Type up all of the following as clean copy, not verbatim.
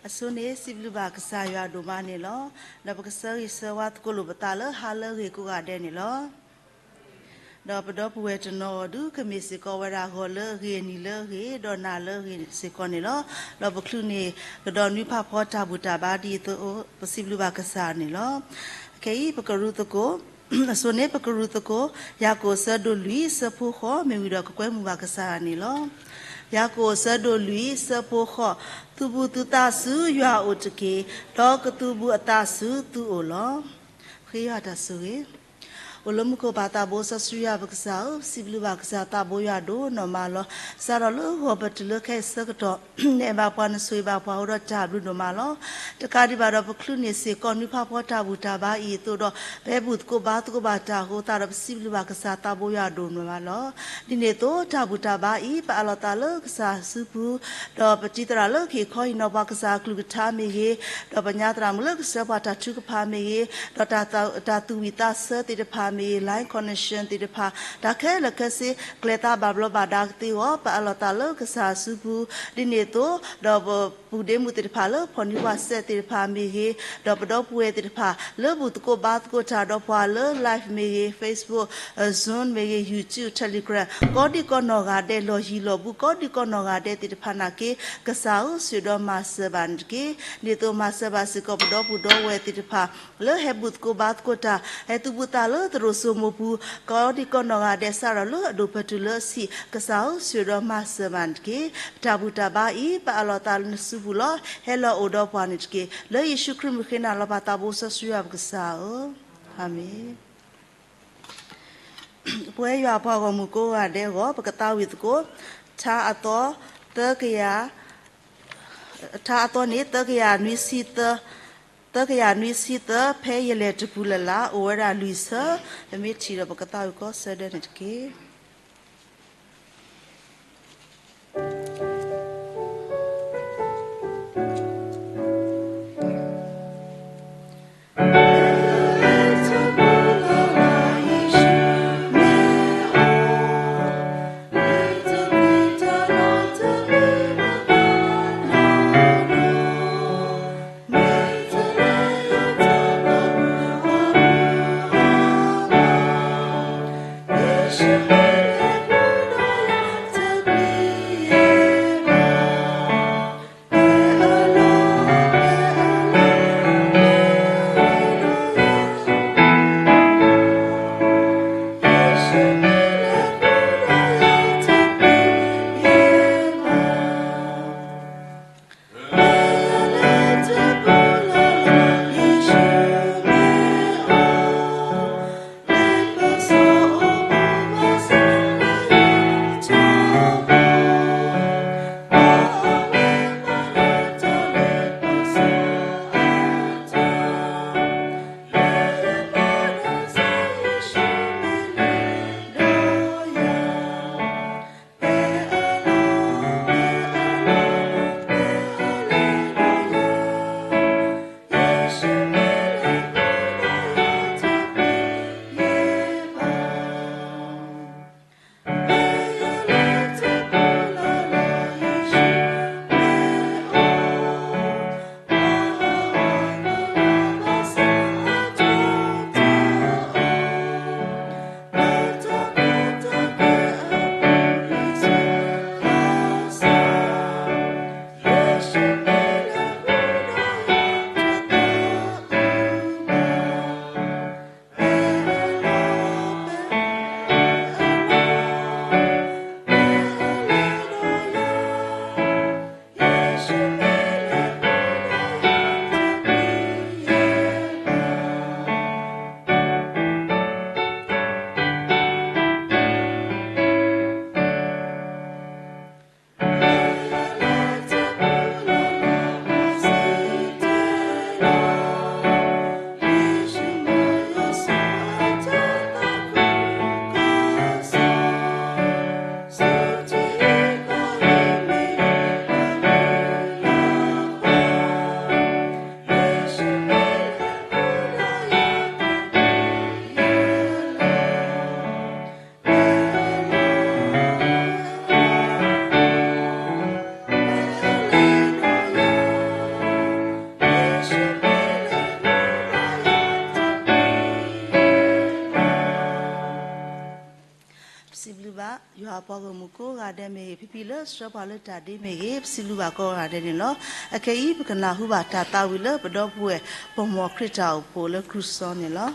Asune siblu ba kesaya doma ni lo, dapat kesari sewat kulu betala hala riku ada ni lo. Dapat buat no du kemisi kau wera gole ni le ri dona le ri sekoni lo, dapat kluni kedon ni papa tabuta badi tu siblu ba kesaya ni lo. Kei pekeru toko. Asune pekeru toko ya ko sedului sepuho mewida kau mu ba kesaya ni lo. Yako sado lui sepoho tubu tutasu ya utke dok tubu atasu tu olo khia tasu Ulum ko bata bosa suya baksa siblu baksa tabo ya do normalo saralo ho batlo kai sakto ne ba pan sui ba pa ro ta blu normalo takadi ba ro bkhlu ni se kon ni pha pho ta bu ta ba I to do be but ko ba ta ho ta ro siblu baksa tabo ya do normalo dine to ta bu ta ba I pa lo ta lo ksa supu do patitra lo ki khoi no ba ksa klu tha me ye do banya tra mu lo ksa ba ta chu ka pha me ye do ta tu wi ta sa ti de pha me line connection ti de pha da khe la khe se kleta ba blo ba da ti wo pa lo ta lo ksa supu dine to do pu de mu ti de pha lo phoni wa set ti de pha me ye do pu e ti de pha lo bu ko ba ko ta do pha lo live me ye Facebook Zoom me ye YouTube Telegram ko di ko no ga de lo hi lo bu ko di ko no ga de ti de pha na ke ksa u su do ma se ban ke ni to ma se ba se ko do bu do we ti de pha lo he bu ko ba ko ta he tu bu ta lo tro so mo bu ko di ko no ga de sa lo do pa tu lo si ksa u su do ma se ban ke ta bu ta ba I pa lo ta lu su bu lo he lo o do pa ni ke lo Yeshu Christ mu ke na lo ba ta bo sa su ya ksa o amen Pue yo apa ko mu ko ade go pa ta wi ko cha ato te kya ta ato ni te kya ni si te kya ni si te phe ye le tu la la o ra lu sa me chi ro pa ta ko sa de ni ke တဲ့မေဖိဖိလစရပါလတာဒီမေစီလူပါကောရတဲ့နော်အခေဤပကနာဟုပါတာတာဝီလပတော့ပွဲပုံမောခရစ်တာပိုလခရုစောနေလော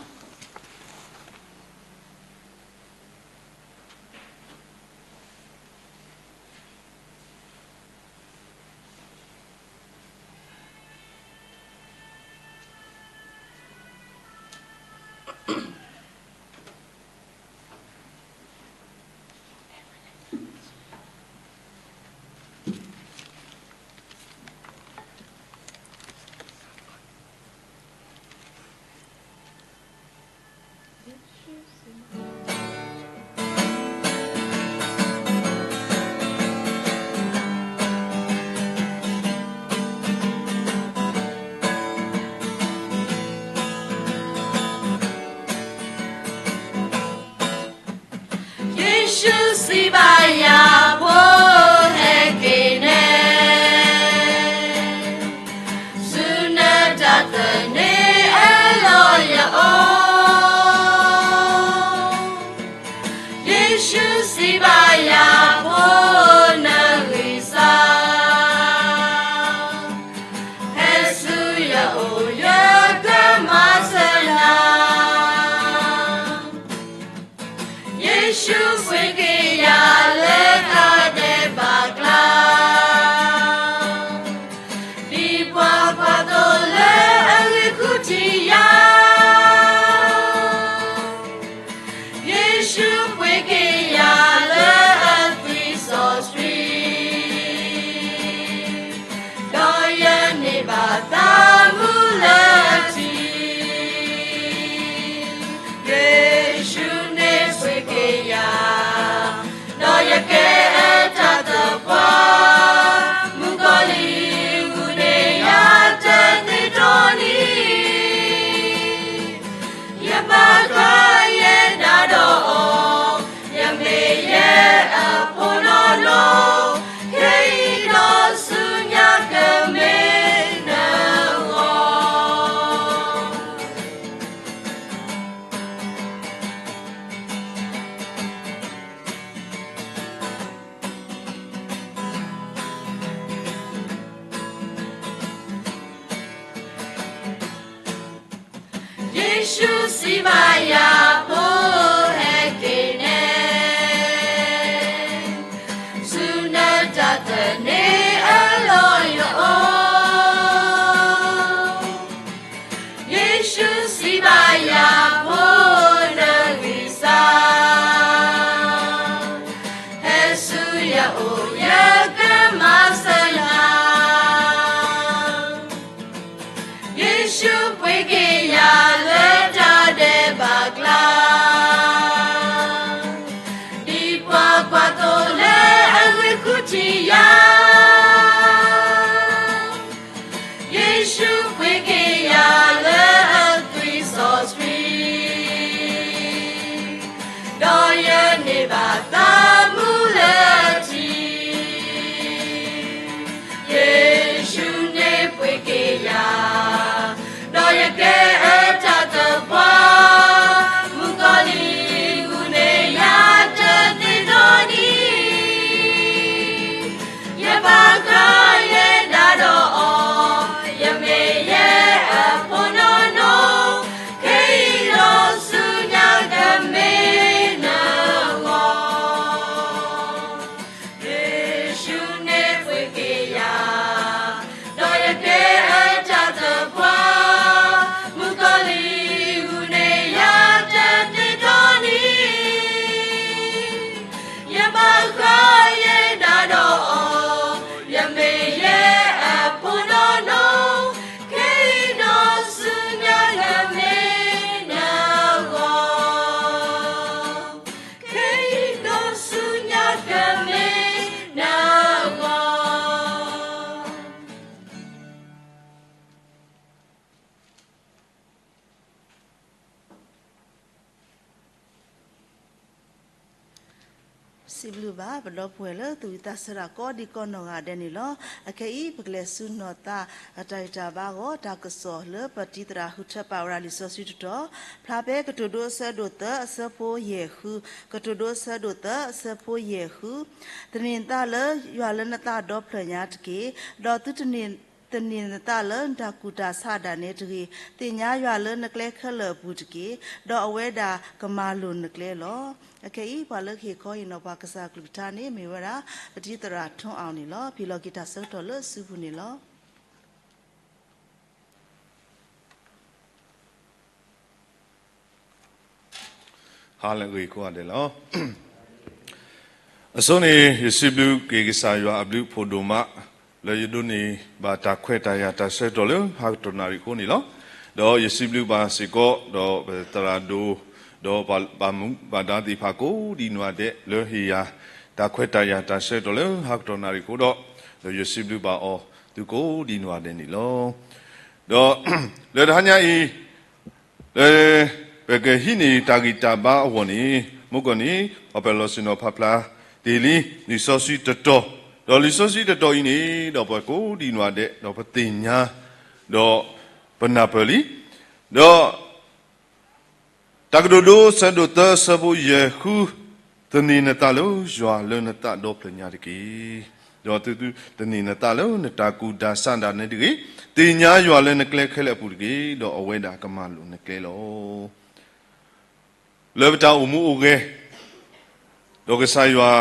Yeshu pweke ya le ta de bagla สิบลูบาบดอป่วยเลยตุยตาสระก็ดีก็นองอาเดนิลอเคอีปกเลสุนอตาใจจาบาก็ตากสอเลปฏิตราหุชปาวราลิสอสิตอพระเปกตุโดเสดตเสโพเยฮูกตุโดเสดตเสโพเยฮูตนินตาเลยาลนตาดอพลญาตเกดอตุตนินตนินตาเลนตากุตาซาดาเนตรีติญญายาเลนนกเลขเลบุตเกดออเวดากมาลุนนกเลลอโอเคอีพอเลิกเฮคอยนอปากษากลุตานี่มีเวลาปฏิตราท่องเอานี่ลอพี่ลอกิตาเซตอเลสุบุนี่ลอฮาเลลูยาเดลออสโนียสิบลูกเกกิสายว่าอับลูกพอดูมาเลยยูดูนี่บาตาเควตายาตาเซตอเลฮักตนาริโคนี่ลอดอยสิบลูกบาสิโกดอเบตราดูดอบามุบาดาติภาโกดีนวาเดเลฮียาตาเควตายาตาเซตอเลฮักตนาริโคดอยูสิบลูกบาออตุโกดีนวาเดนี่ลอดอเลดฮันยาอีเลเบเกฮินีตากิตาบาอวนีมุกนีอเปโลซิโนพาพลาดีลีลิโซซิตโตดอลิโซซิตโตอินีดอปโกดีนวาเดดอปติญญาดอปนาเปลีดอตากโดโดซะโดเตสบุเยฮูตนีนตาโลจวาเลนตาดอปลญาตกีดอตุตนีนตาโลนตากูดาสันดาเนดิกีติญญาจวาเลนเคลเคลปุดกีดออเวดากมาลุนเคลโลเลบตาอุมูอุเกดอกสายวา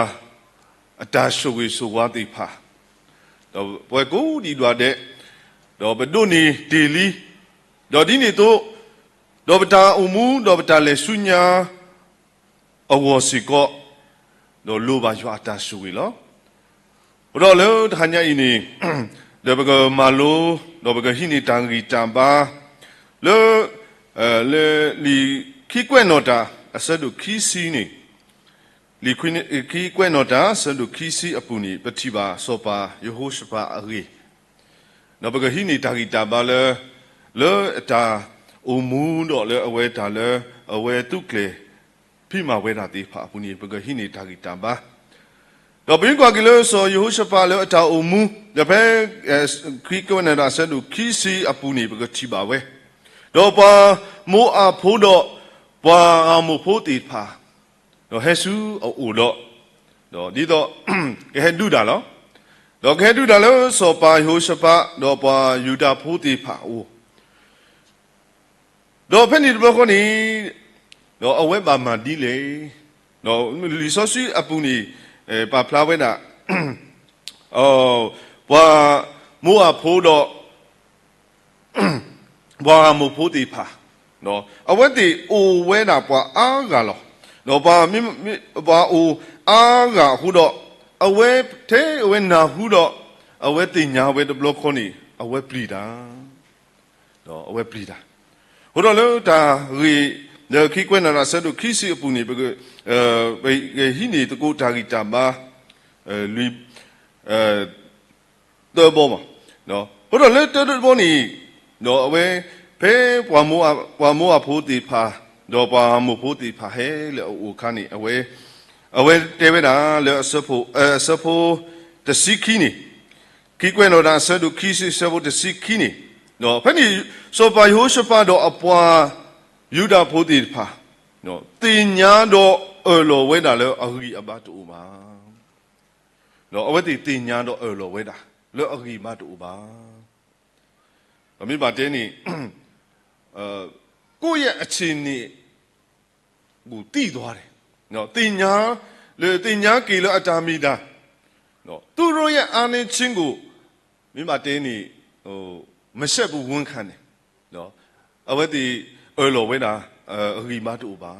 อัตาสุกิสุวาติภาดอกป่วยกูดีดวาเดดอกเปดูนี่ตีลีดอกดีนี่ตัวดอกตาอุมูดอกตาเลสุญญาอวสิโกดอกลูบาจวาอัตาสุกิลอดอกเลทันยาอินี่ดอกเปกมาโลดอกเปกฮินิตังกีตัมบาเลลีขี้กวนโนตาအစဒုခီစီနီလီခွင်းခီကွဲ့နော်တာဆဒုခီစီအပူနီပတိပါစောပါယေဟောရှပါအရီနော်ဘဂဟိနီတာဂီတာဘာလေတာအမူတော့လေအဝဲတာလေအဝဲတုကလေဖိမဝဲတာတိဖာအပူနီဘဂဟိနီတာဂီတာဘာတော့ဘင်းကွာကလေဆိုယေဟောရှပါလေအတာအမူတဖဲခီကွဲ့နော်တာဆဒုခီစီအပူနီဘဂတိပါဝဲတော့ပါမိုးအဖိုးတော့ปาอามุโพติพาดอเฮซูอูดอดอดีดอแกเฮดูดาลอดอแกดูดาลอสอปาโยชปะดอปายูดาโพติพาอูดอเพนิบคนนี้ดอเอาไว้บามาดีเลยดอลิซอซีอปุนีปาพลาเวดาปามูอาโพดอปาอามุโพติพาနော်အဝတ်တီအိုဝဲတာပွားအားကလောနော်ဘာဘာအိုအားကဟုတော့အဝဲသေးအဝဲနာဟုတော့အဝဲတင်ညာဝဲတဘလခွန်နီအဝဲပလီတာနော်အဝဲပလီတာဟိုတော့လေဒါရီလေခိကွဲ့နာဆဒုခိစီအပူနေဘကဟိနေတကူတာဂီတာမာလူတော်ဘောမနော်ဟိုတော့လေတော်ဘောနီနော်အဝဲเพปวามัวพูติพาดอปามุพูติพาเฮเลอูคานี่เอาไว้เตเวดาเลสะโพตะซิคีนี่คีกวยโนดาสะดุคีซิสะโพตะซิคีนี่เนาะพะนี่โซปาโยชปาดออปวายูดาพูติพาเนาะติญญาดอโลเวดาเลอะกีอะบาตูมาเนาะเอาไว้ติญญาดอโลเวดาเลอะกีมาตูบาอมิบาเตนี่ကိုယ့်ရဲ့အခြေအနေကိုတည်သွားတယ်နော်တင်ညာလေတင်ညာကေလအတာမီတာနော်သူတို့ရဲ့အာနေချင်းကိုမိမတင်းနေမရှက်ဘူးဝန်ခံတယ်နော်အဝတ်ဒီလောဝဲတာရီမတူပါ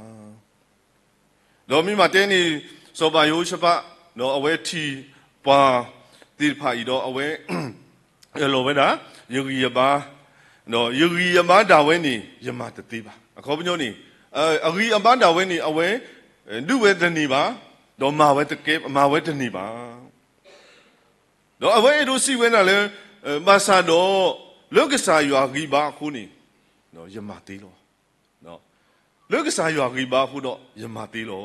နော်မိမတင်းနေစောပါယိုးချပါနော်အဝဲထီပါတိဖာဤတော့အဝဲလောဝဲတာယဂီယပါနော်ယဂီယမဒါဝဲနေယမတတိပါအခေါ်ပညောနေအဂီအမဒါဝဲနေအဝဲဒုဝဲတဏီပါတော့မာဝဲတကဲမာဝဲတဏီပါတော့အဝဲတို့စီဝဲနာလေမာဆာတော့လောကစာရွာဂီပါခုနေနော်ယမတိလောနော်လောကစာရွာဂီပါခုတော့ယမတိလော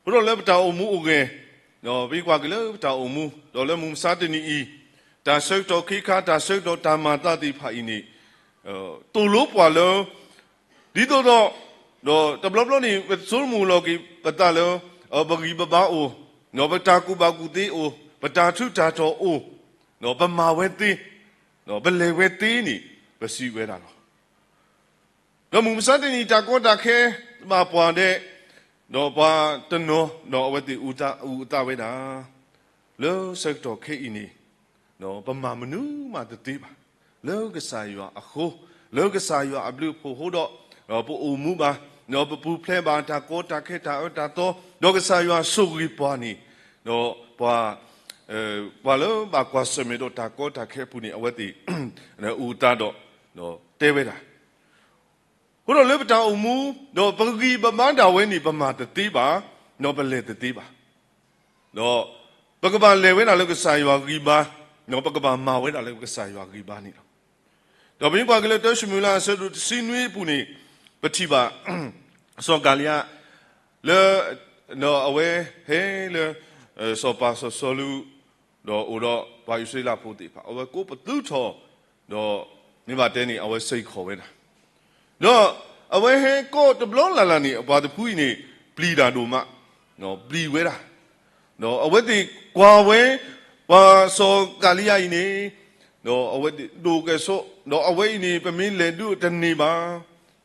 ဟ ဘုရောလည်းပတာအမှုအကဲနော်ပြီးကွာကလေးပတာအမှုတော့လည်းမူစားတနီဤဒါဆုတ်တော်ခိခါဒါဆုတ်တော်တာမာတတိဖာဤနေတူလို့ပွာလို့ဒီတော့တဘလဘလနေဆိုမူလောကီပတာလောဘဂီဘဘာအိုနော်ပတာကူဘာကူတေအိုပတာထုတာတော်အိုနော်ပမာဝဲသေးနော်ဘလေဝဲသေးနေပစီဝဲတာနော်မူစားတနီတာကောတာခဲမှာပွာတဲ့နော်ပါတနော်အဝတိဥတာဝဲတာလောစက်တော်ခဲဤနေနော်ပမာမနူးမှာတတိပါလောကစားရွာအခုလောကစားရွာအဘလူဖို့ဟိုတော့ပူအမှုပါနော်ပူဖလဲပါတာကောတာခဲတာတာတော့လောကစားရွာဆုရီပွားနေနော်ပါလောပါကွာစမေတော့တာကောတာခဲပူနေအဝတိဥတာတော့နော်တဲဝဲတာဘုရောလေပတာအမှုတော့ပဂီပမန္တာဝဲနေပမာတတိပါနော်ပလေတတိပါနော်ပကပါလေဝဲတာလောကစားရွာဂီပါနော်ပကပါမာဝဲတာလောကစားရွာဂီပါနေတော့ဘင်းကွာကလေးတော့ရှမူလာဆဒုစီနွေးပူနေပတိပါစောကလျာလေနော်အဝဲဟဲလေစောပါစောလူတော့ဥတော့ဘာယူစီလာဖို့တိပါအဝဲကိုပတူထောတော့မိမတဲနေအဝဲစိတ်ခေါ်ဝဲတာနော်အဝဲဟဲကိုတဘလုံးလာနေအပါတဖူးနေပလီတာတို့မှနော်ပလီဝဲတာနော်အဝဲတိကွာဝဲပါစောကလျာနေနော်အဝဲဒိုကဲဆိုနော်အဝဲနေပမင်းလေဒုတနေပါ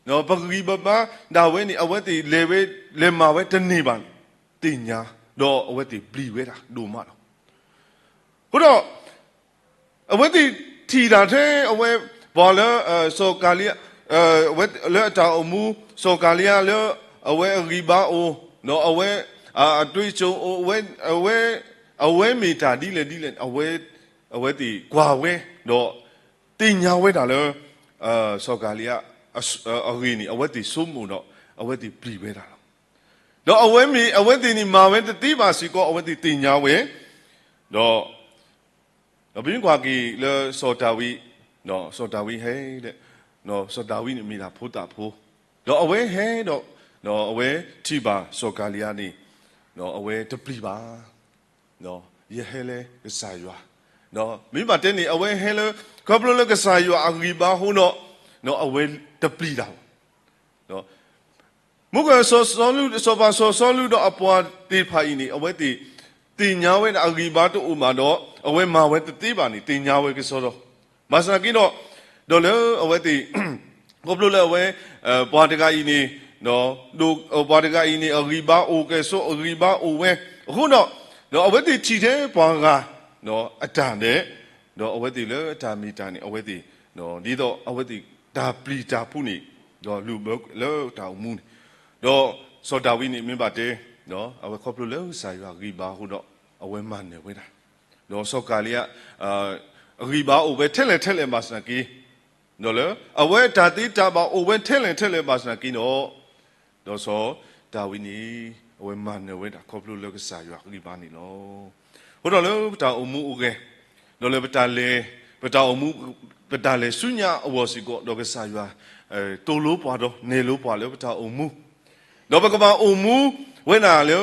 နော်ပဂီဘဘာဒါဝဲနေအဝဲတိလေဝဲလေမာဝဲတနေပါတင်ညာတော့အဝဲတိပလီဝဲတာဒိုမှတော့ဘုတော့အဝဲတိထီတာတဲ့အဝဲဘောလစောကလျာဝဲလေတာအမှုစောကလျာလေအဝဲဂီဘာအိုနော်အဝဲအတွေ့ချုံအဝဲမီတာဒီလေအဝဲတီကွာဝဲတော့တင်ညာဝဲတာလေစောကလျာအဂီနီအဝဲတီစုံမတော့အဝဲတီပလီဝဲတာတော့အဝဲတီနီမာဝဲတိပါစီကောအဝဲတီတင်ညာဝဲတော့ဘင်းကွာကီလေစောတာဝီနော်စောတာဝီဟဲတဲ့နော်စောတာဝီနီမီလာဖိုးတာဖိုးတော့အဝဲဟဲတော့နော်အဝဲတိပါစောကလျာနီနော်အဝဲတပလီပါနော်ရဟဲလေစာရွာနော်မိမတဲနေအဝဲဟဲလေကပလိုလကစာရွာအဂီဘာဟိုနော်အဝဲတပလီတာနော်မုကဆောလူဆောပါဆောလူတော့အပွားတေးဖိုင်နေအဝဲတေးတင်ညာဝဲအဂီဘာတို့ဥမာတော့အဝဲမာဝဲတေးပါနေတင်ညာဝဲကစောတော့မဆာကီတော့ဒေါ်လေအဝဲတေးကပလိုလအဝဲပွားတကကြီးနေနော်တို့ပွားတကကြီးနေအဂီဘာအိုကဲဆိုအဂီဘာအိုဝဲအခုတော့အဝဲတေးချီတဲ့ပွားကနော်အတန်တဲ့နော်အဝဲတေးလေအတာမီတာနေအဝဲတေးနော်ဒီတော့အဝဲတေးဒါပလီတာဖူးနေတော့လူဘလေတာမူတော့စောတာဝီနေမင်းပါတဲ့နော်အဝဲခေါပလိုလေစာရွာဂီဘာဟိုတော့အဝဲမနေဝဲတာနော်စောကလျာဂီဘာအိုဝဲထဲလဲမစနာကီနော်လေအဝဲတာတိတာဘာအိုဝဲထဲလဲမစနာကီနော်စောတာဝီနေအဝဲမနေဝဲတာခေါပလိုလေစာရွာဂီဘာနေလောဟိုတော့လေတာအမှုအိုကဲနော်လေပတာအမှုပတာလေဆုညာအဝစီကောတော့ကစားရွာတိုလိုပွားတော့နေလိုပွားလေပတာအမှုတော့ပကပါအမှုဝဲနာလေ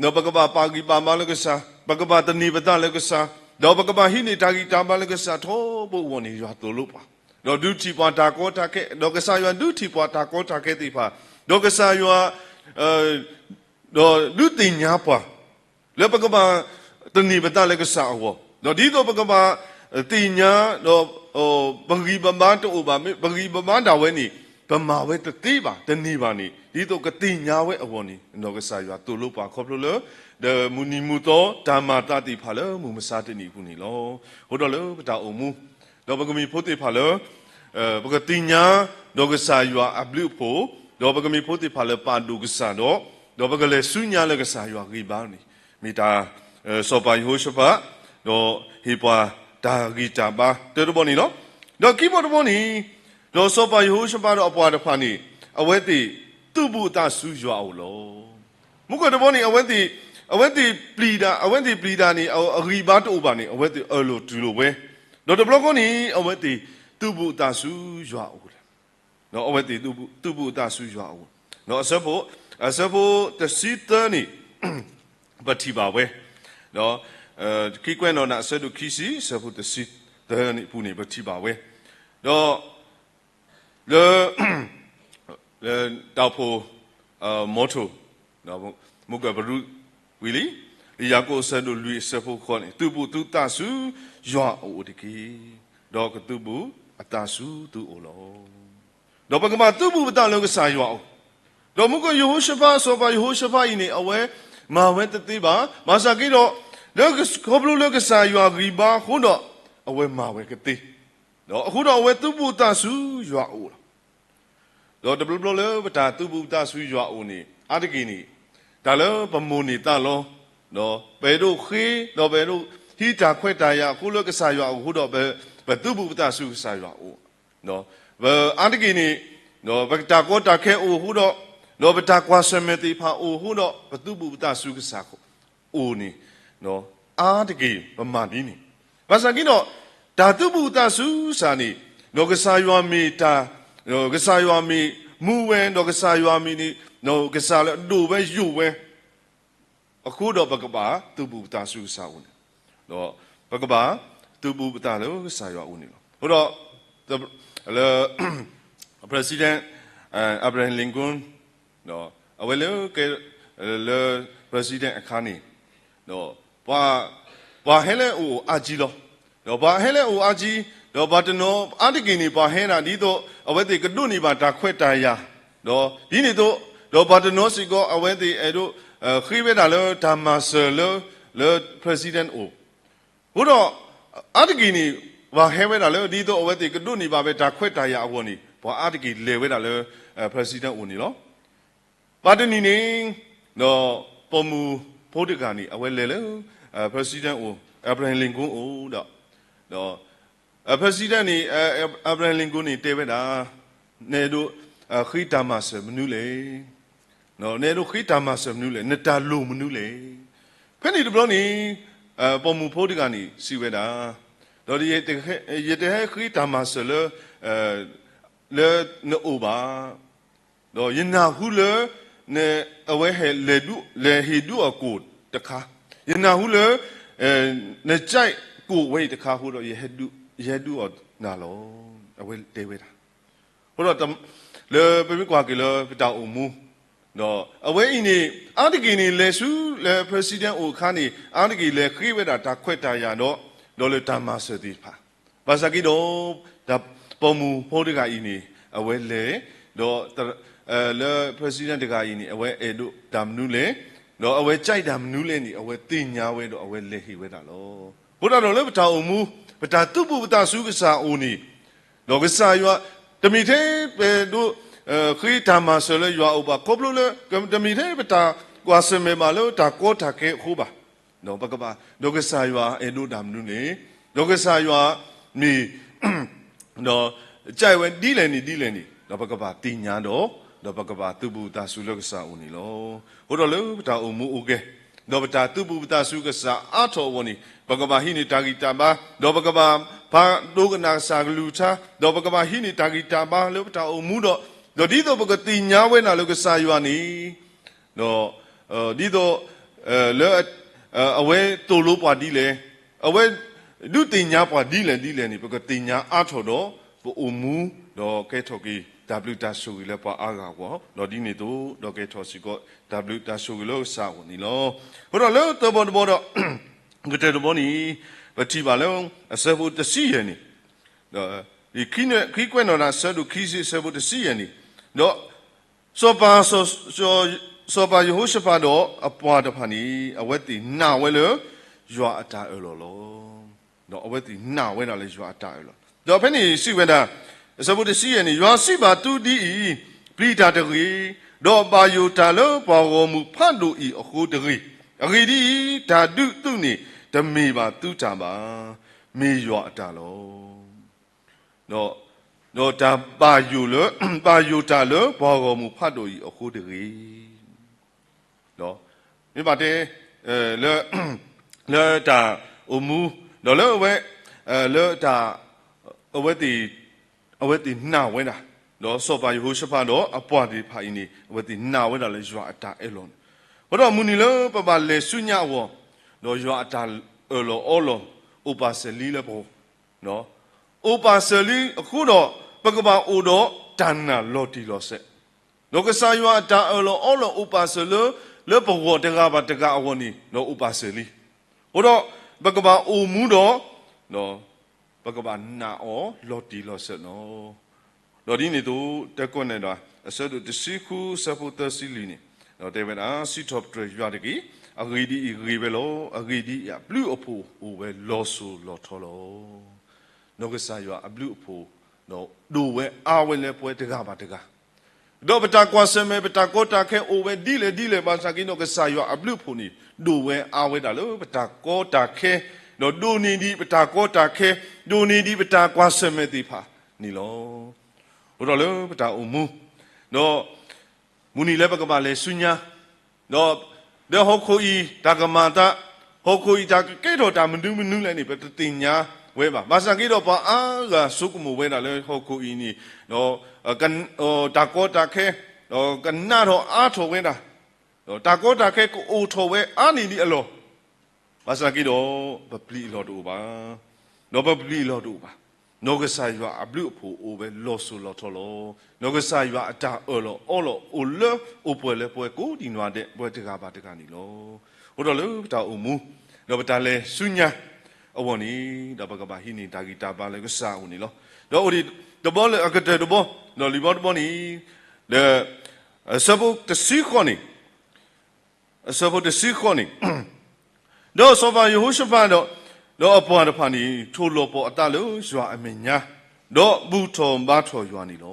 တော့ပကပါပါဂီပါမလကစားပကပါတနိပတလကစားတော့ပကပါဟိနေတာဂီတာမလကစားသောဘဝနေရွာတိုလိုပွားတော့ဒုတိပွားတာကောတာခဲတော့ကစားရွာဒုတိပွားတာကောတာခဲတိဖာတော့ကစားရွာတော့ဒုတိညာပွားလေပကပါတနိပတလကစားဟောတော့ဒီတော့ပကပါတင်ညာတော့ဘဂီပမန်တို့ဘာဘဂီပမန်တာဝဲနေဗမာဝဲတတိပါတနေပါနေဒီတော့ကတင်ညာဝဲအဝနေတော့ကစားရွာတူလို့ပါခေါပလို့လေဒမူနီမူတော့ဓမ္မာတတိဖာလေမူမစားတနေခုနေလောဟိုတော့လေပတာအုံမူတော့ဘဂမီဖို့တိဖာလေဘဂတင်ညာတော့ကစားရွာအဘလူဖို့တော့ဘဂမီဖို့တိဖာလေပါဒုကစားတော့ဘဂလေဆုညာလေကစားရွာဂီဘာနေမိတာစောပိုင်ဟိုရှပါတော့ဟေပွာဒါဂီတာပါတော်တော်နီနော်တော့ကိဘောတော်နီတော့စောပါယဟိုရှပါတော့အပွားတစ်ဖာနီအဝဲတိသူ့ဘူတာဆူရွာအောင်လောမုကတော်နီအဝဲတိပလီဒါနီအဂီဘာတိုဘာနီအဝဲတိအလိုဒူလိုဝဲတော့တဘလကောနီအဝဲတိသူ့ဘူတာဆူရွာအောင်နော်အဝဲတိသူ့ဘူတာဆူရွာအောင်နော်အစဖို့တစီတနီ but Tibawe. No, Kikwen on that said to Kisi, so put the seat the Puni, but Tibawe. No, the Dapo motto, no, Mugabaru, Willie. Yago said to Louis Sepo Connie, Tubu tu tasu, Joa Odiki, Dog Tubu, Atasu tu Olo. Dobagama Tubu without Logasayo. Domugo Yehoshaphat, so by Yehoshaphat in it away, Ma went to Tiba, Masakiro, Locus, Hoblu Logasayo, Riba, Huno, away Ma Wekati. No, Huno went to Butasu, Joa Ola. The Blue, but Tubu Tasu Joa Oni, Adagini, Talo, Pamuni, Talo. No, Bedu he, no Bedu, he ta quetaya, who look a sayo, who do but Dubu Tasu Sayo. No, but Antigini, no, but Takota ke who do, no, but Takwa Semeti pa who do, but Dubu Tasu Sako. Uni, no, Antigi, but Madini. Masagino, Tatubu Tasu Sani, no Gasayo me ta, no Gasayo me, Muwen, no Gasayo me, no Gasala, do where you were. A kudo bagaba, tubu tasu saun. No, bagaba, tubu batalo, sayo unilo. Hold the President Abraham Lincoln, no, a well, le President Akani, no, ba hele u agilo, no, ba hele u agi, no, but no, Antigini, Bahena, Nido, away the Gaduni, but Aquetaya, no, Dinido, no, but no sigo, away the Edo. Khibedalo Tamaselo le President O. Udo Adagini wa Hebedalo Dido over the Guduni Babeta Quetaya Awoni, for Adagi Levedalo President Unilo. Badanini no Pomu Podigani, Awelelo, President O, Abraham Lincoln O. No, President Abraham Lincoln, David Nedo Khitamas Munule. No, Nedo Khitamas Munule, Netalu Munule. Penny the Brony, Pomu Podigani, Siveda. Do the Yete Khitamas le no Oba. Do Yina Hule ne away le Hidu a good, the car. Yina Hule ne Jai go away the car who you or Nalo, away David. Hold on, le baby quackilo without Umu. No, away in it, Antigini lesu, le President Okani, Antigi le Criveda Taqueta Yano, Dole Tamasa Dipa. Basagido, the Pomu Podiga ini, away le, do le President de Gaini, away Edu Damnule, no away Chai Damnuleni, away Tinya, away away lehi with a law. Put on a levita umu, but Tatubu with a Sugasa uni. Logasa, you are the meeting, do. Khitama sele yua uba koblule the mite beta kwaseme malo ta kota ke huba no bagaba dogesa yua edu damnune dogesa yua mi no jaiwen dileni no bagaba tinya no bagaba tubu ta sulogesa unilo hodolo beta umu uge no beta tubu beta sugesa ato woni bagaba hini tagitaba no bagaba pa dogana saglucha no bagaba hini tagitaba lo beta umu do do dido bogati nyawe na lo kesayuani no dido le awe tolo pa dile awe du tinya pa dile ni bogati nya atho do bo umu do ketoki w tasu le pa aga wo do dini do do ketosi ko w tasu lo sa ni lo ho do lo to bo do ngete do ni bati ba lo asebu tsi ye ni do ki kweno na sadu kisi asebu tsi ye ni no, so ba Yehoshaphat do a part of honey, a wetty now well, you are a tile. No, a wetty now when I let you a tile. The penny see when I about to see any you are see about 2D, please at the do by you talo, Pagomu Pandu e or who the a ready ta do to me, the me about 2 tamba, me you are a talo. No. No ta ba yu ta le ba go mu phat do yi a khu de ri no mi ba de le ta o mu no le we le ta a we ti na we na no so ba yu sha pa no a pwa di pha ni we ti na we da le jwa ta e lon เพราะมุนีเลปบาเลสุญญาวโดยว่าตาโลโอโลอุปาเสลีเลโบเนาะอุปาเสลีคู่ดอปกบาอุดอตันนาโลติโลเซโลกสายว่าตาโลโอโลอุปาเสลเลปวดกาบาตกาอวนีโนอุปาเสลีอุดอปกบาอุมูดอเนาะปกบานาโอโลติโลเซเนาะโดยนี้ดูแต่ก่อนเนี่ยนะเสด็จสิคูสัพพุตสิลีนี่เราแต่เวลาสิทบตรยาดกีอากีดีกีเวโลอากีดีอ่ะบลูอพูอูเวลอสูลอทอโลนกสายว่าบลูอพูโนดูเวอาเวเลป่วยตะกาบาตะกาดอกปตากวาเสเมปตาโกตาแค่อูเวดีเลบาสากินกสายว่าบลูพูนี่ดูเวอาเวดาโลปตาโกตาแค่โนดูนี่ดีปตาโกตาแค่ดูนี่ดีปตากวาเสเมติพานี่โลเราเลยปตาอุมูโนมุนีเลปกบาเลสุญญาโนเดี๋ยวฮอกคุยตากมาตาฮอกคุยตากเกโดตามันดูเลยนี่เป็นติญญาเว้ยมาสังกิโดปะอากาสุกมูเว้ยนะเลยฮอกคุยนี่โนกันตาโกตาแค่กันหน้าโถอาโถเว้ยนะตาโกตาแค่กูโอโถเว้ยอานี่อโลมาสังกิโดบปลีลอดูบาโนบปลีลอดูบานกสายว่าอับลุผู้โอเวลอสุลอทอโลนกสายว่าตาโลโอเลโอป่วยเลยป่วยกูดีนวาเดป่วยตะกาบาตะกานี่โลโอโลเลยตาอุมูโนบตาเลสุญญาอวันนี้ดาบกบาหินีตากีตาบาเลก็สาอุนี่โลโดอดีดบอลอกเตดบอโนลิบอดบอนี่เดสบุตสิคอนี่สบุตสิคอนี่โดสบายยูชฟาโดโดอปวดพานีทูโลปอตาลุยัวอเมญาโดบูทอมบาทอยัวนี่โล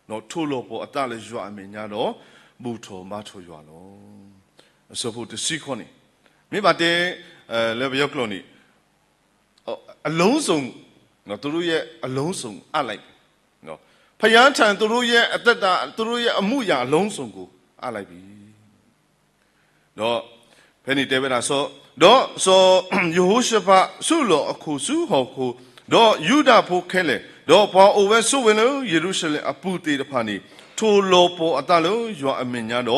โนทูโลปอตาลุยัวอเมญาโดบูทอมบาทอยัวโลสบุตสิคอนี่มิบาเตเลบยกโลนี่อลงส่งเนาะตุรุเยอลงส่งอะไรเนาะพยานฉันตุรุเยอตตาตุรุเยอมุยาลงส่งกูอะไรบีเนาะเพนี่เตเวนาโซโดโซยูโฮชฟาสุโลอคูสุฮอคูโดยูดาโพเคเลโดพอโอเวสุเวโนเยรูชาเล็มอปูติดพานีทูโลโปอัตาโลยัวอเมญาโด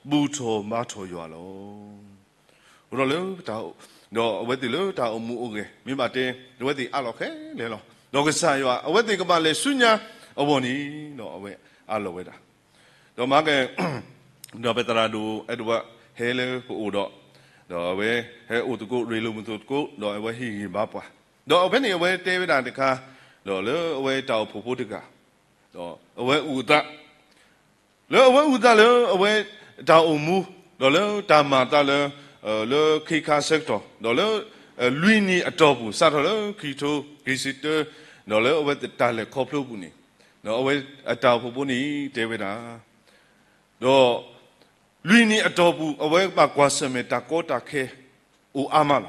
บูโทมาโทยัวโลโรเลตาโดอเวติโลตาอมูโอเกมิบาเตอเวติอะโลเคเลโลโดกษายัวอเวติกบาเลสุญญาอวนีโดอเวอะโลเวดาโดมาเกโดเปตราดูเอดวะเฮเลปูโดดอกเวเฮอุตกุรีลุมุตุกุดอกเวฮีบาปะดอกเวนี่เวเตวิดาตะคาดอกเลเวตาวผู้ตะกาดอกเวอุตะเลเวอุตะเลเวตาวอุมูดอกเลตามาตะเลเลခိคาเซกตอดอกเลลุยนี่อตอผู้ซาทเลခိโตกิสิเตดอกเลเวตะเลคอพลุผู้นี่ดอกเวตาวผู้นี่เตวิดาดอกลุยนี่อตอบูเอาไว้ปากกว่าเสมตาโกตาเคอูอามาล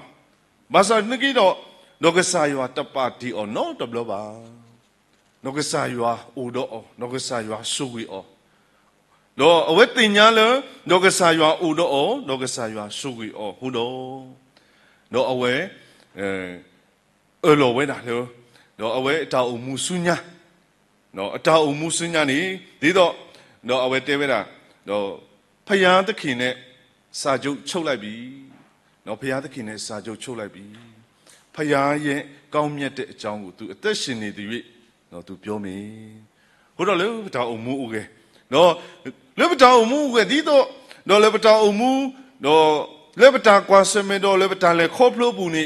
มาสันกี้ดอนกสายว่าตปาตีอโนตบลบานกสายว่าอูโดอนกสายว่าสุวีอโดเอาไว้ติญญาเลนกสายว่าอูโดอนกสายว่าสุวีอฮูโดโดเอาไว้โลเวนะเลโดเอาไว้ตาอุมุสุญญาโดตาอุมุสุญญานี่ดีโดเอาไว้เตเวนะโดพยานตะขินเนี่ยสาจุချုပ်လိုက်ပြီเนาะพยานตะขินเนี่ยสาจุချုပ်လိုက်ပြီพยานရဲ့ကောင်းမြတ်တဲ့အကြောင်းကို तू အသက်ရှင်နေသည်၍เนาะ तू ပြောမယ်ဟိုတော့လေပတာအုံမူဦးကဲเนาะလေပတာအုံမူကဲဒီတော့เนาะလေပတာအုံမူเนาะလေပတာကွာစမေတော့လေပတာလေခေါပလို့ဘူးနေ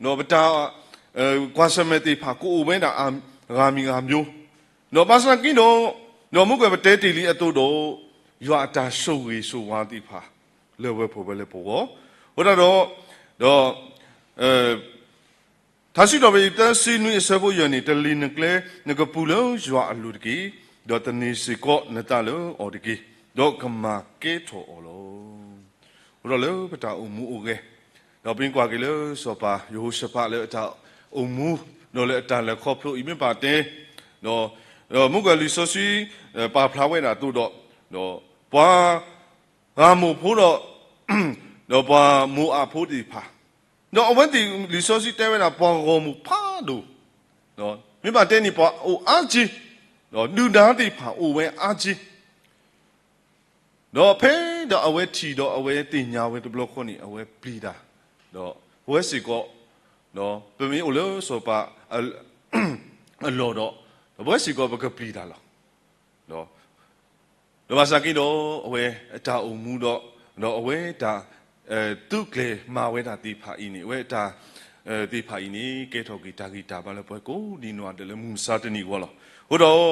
เนาะပတာကွာစမေတိဖာကိုဝဲတာအာဂါမီဂါမျိုးเนาะပါစကင်းတော့เนาะမုကွယ်ပတဲတီလီအတူတော့ยัวตาสูวีสูวาติพาเลเวโพเบเลโพโหดาดอทัศิดอเบตสินุยเสบุยนี่ตะลีนกเลนกปูโลยัวอลุดกีดอตนีสิโกนตาโลออดกีดอกมาเกโทโอโลโหดาเลปตาอุมูโอเกดอปิงกว่ากีเลสอปายูชปาเลตาอุมูโนเลตาเลคอพลุอิเมปาเตดอมุกลิโซซีปาพลาเวนาตุดอดอပွာငါမို့ဖို့တော့ပွာမူအဖို့ဒီဖာတော့အဝတ်ဒီလီဆိုစီတဲဝဲတာပွာကောမူဖာတို့တော့မိဘတဲနေပွာအိုအာကြီးတော့လူသားဒီဖာအိုဝဲအာကြီးတော့ဖဲ တော့အဝဲထီတော့အဝဲတင်ညာဝဲတဘလခွန်နီအဝဲပလီတာတော့ဝဲစီကောနော်ပမီအိုလို့ဆိုပါအလောတော့ဝဲစီကောဘကပလီတာလောနော်တော့မစကီတော့အဝဲတာအုံမှုတော့နော်အဝဲတာတုကလေမာဝဲတာတိဖာအင်းနီဝဲတာတိဖာအင်းနီကေထော်ဂီတာဂီတာဘာလဲပွဲကိုဒီနွားတယ်မူစာတနီကောလောဟိုတော့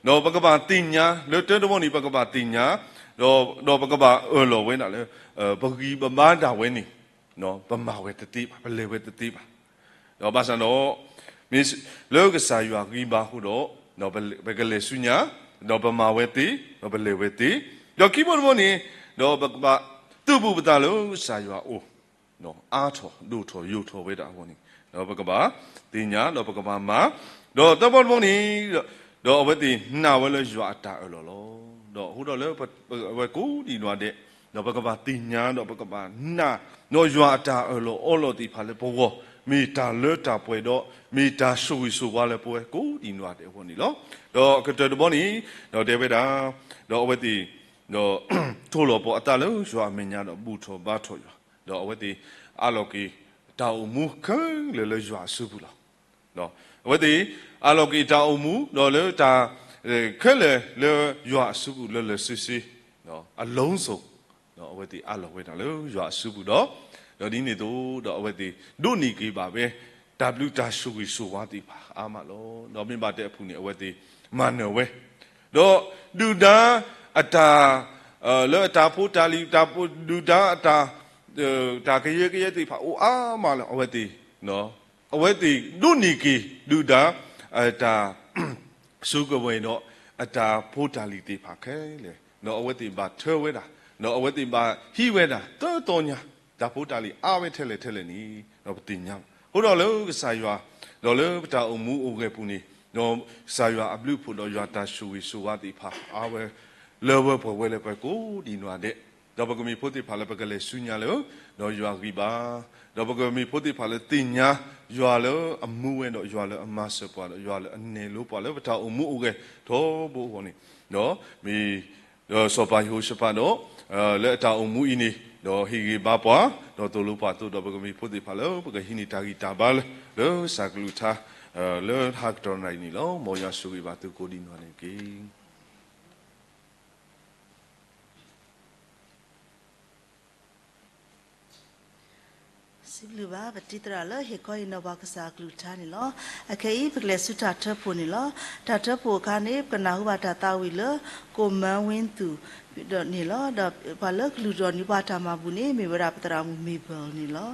နော်ပကပတင်ညာလွတ်တဲ့တော့နီပကပတင်ညာတော့ပကပလောဝဲတာလေပကီပမာတာဝဲနီနော်ပမာဝဲတတိပါဘလေဝဲတတိပါတော့ဘာစံတော့မစ်လောကစာရွာဂီဘာဟုတော့နော်ဘကလေဆုညာတော့ပမာဝဲတိတော့ဘလေဝဲတိတော့ကိဘောမနီတော့ပကပသူ့ဘူပတာလို့စာရွာအိုနော်အားထော်ဒုထော်ယုထော်ဝဲတာဟောနီတော့ပကပတင်ညာတော့ပကပမာတော့တဘောမနီတော့အဝဲတိနာဝဲလို့ရွာတာလောတော့ဟိုတော့လေဝဲကိုဒီနွားတဲ့တော့ပကပတင်ညာတော့ပကပနာနော်ရွာတာလောအော်လောတိဖာလေဘောမီတာလွတ်တာပွဲတော့မီတာဆူဆူပါလေပွဲကိုဒီနွားတဲ့ဟောနီလောတော့ကတဲ့ဘောနီတော့တဲ့ဝဲတာတော့အဝဲတိတော့ထိုးလို့ပေါ်အတလို့ရွာမင်းညာတော့ဘူးထောဘာထောရွာတော့အဝဲတိအလောကီတောင်မူခဲလေရွာဆူဘူးလားနော်အဝဲတိအလောကီတောင်မူတော့လေတာခဲလေရွာဆူဘူးလေဆူစီနော်အလုံးစုံနော်အဝဲတိအလောဝဲတာလေရွာဆူဘူးတော့ဒီနေ့တော့အဝဲတိဒုနီကီပါပဲ W တာဆူဝီဆူဝါတိပါအာမလောတော့မြင်ပါတဲ့အဖူနေအဝဲတိမနော်ဝဲတော့ဒူဒါအတာလောအတာဖို့တာလီတာဖို့ဒူဒါအတာတာကရေကရေတိဖာအိုအာမလောအဝဲတိနော်အဝဲတိဒုနီကီဒူဒါအတာစုကဝဲတော့အတာဖို့တာလီတိဖာခဲလေနော်အဝဲတိဘာထွဲဝဲတာနော်အဝဲတိဘာဟီဝဲတာတော်ညာဒါဖို့တာလီအားဝဲထဲလေနီနော်ပတိညာဟိုတော့လောစာရွာတော့လောတာအမှုအိုကေပူနီနော်စာရွာအဘလူဖို့တော့ရွာတာရှူဝီဆူဝါတိဖာအားဝဲလောဘပေါ်ဝဲလေပဲကိုဒီနွားတဲ့တော့ဘကမီဖို့တိဖာလေပကလေဆုညာလောတော့ရွာဂီပါတော့ဘကမီဖို့တိဖာလေတင်ညာရွာလောအမှုဝဲတော့ရွာလောအမဆပွားတော့ရွာလောအနေလို့ပွားလောပတာအမှုအိုကေတော့ဘိုးဟောနီနော်မီတော့စောပါဟိုရှပါတော့လေတာအမှုအင်းနီတော့ဟီဂီဘာပွားတော့တူလို့ပွားတော့ဘကမီဖို့တိဖာလောဘကဟီနီတာဂီတာဘာလောစကလူသာလောဟာကတော်နိုင်နီလောမောရဆူဂီဘာတူကိုဒီနွားနေကီสิบลูบาปฏิตราละเฮคอยนวากษากลุทานี่ลออเคอีปกเลสุตาทพูนี่ลอตาทพูคานี่กนาหุบาตาตาวิลโกมันวินตุดอนี่ลอดบาลกลุดอนิบาตามาบุนี่มีเวลาปตรามุมีเบลนี่ลอ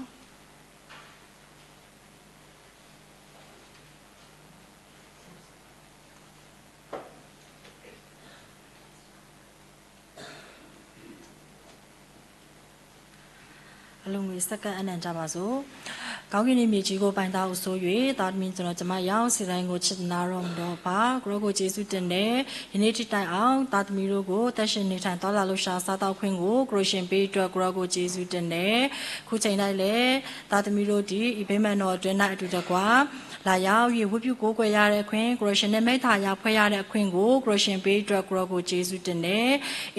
အလုံးကြီးစက္ကန့်အနံ့ကြပါစို့ကောင်းကင်မြေကြီးကိုပိုင်သားအဆို၍တာသမီကျွန်တော်ကျမရောက်စီတိုင်းကိုချစ်နာတော်မတော်ပါကရောကိုကျေးဇူးတင်တယ်ယနေ့ထိတိုင်အောင်တာသမီတို့ကိုတက်ရှင်နေထိုင်တော်လာလို့ရှာစားတော့ခွင့်ကိုကရိုရှင်ပေးအတွက်ကရောကိုကျေးဇူးတင်တယ်ခုချိန်တိုင်းလည်းတာသမီတို့ဒီဤဘိမန်တော်အတွင်း၌အတူတကွာလာရောက်၍ဝိပုကိုးကွယ်ရတဲ့အခွင့်ကရိုရှင်နဲ့မိသားရဖွဲ့ရတဲ့အခွင့်ကိုကရိုရှင်ပေးအတွက်ကရောကိုကျေးဇူးတင်တယ်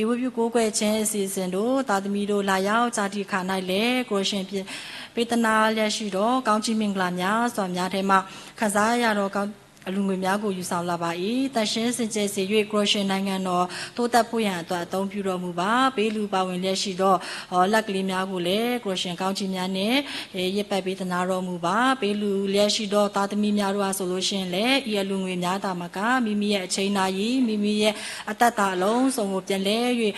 ဤဝိပုကိုးကွယ်ခြင်းအစီအစဉ်တို့တာသမီတို့လာရောက်ဇာတိခါ၌လည်းကရိုရှင်ပေးတနာလျက်ရှိတော့ကောင်းချီးမင်္ဂလာများစွာများထဲမှာခစားရတော့ကောင်းအလူငွေများကိုယူဆောင်လာပါ၏တန်ရှင်းစင်ကြယ်စေ၍ကရိုရှင်နိုင်ငံတော်တိုးတက်ဖို့ရန်အတွက်အသုံးပြုတော်မူပါပေးလူပါဝင်လျက်ရှိတော့လက်ကလေးများကိုလည်းကရိုရှင်ကောင်းချီးများနဲ့ရစ်ပတ်ပေးတနာတော်မူပါပေးလူလျက်ရှိတော့သားသမီးများတို့အားဆိုလို့ရှိရင်လည်းဤအလူငွေများတာမှာကမိမိရဲ့အချိန်နာရီမိမိရဲ့အတ္တတာအလုံးစုံကိုပြန်လဲ၍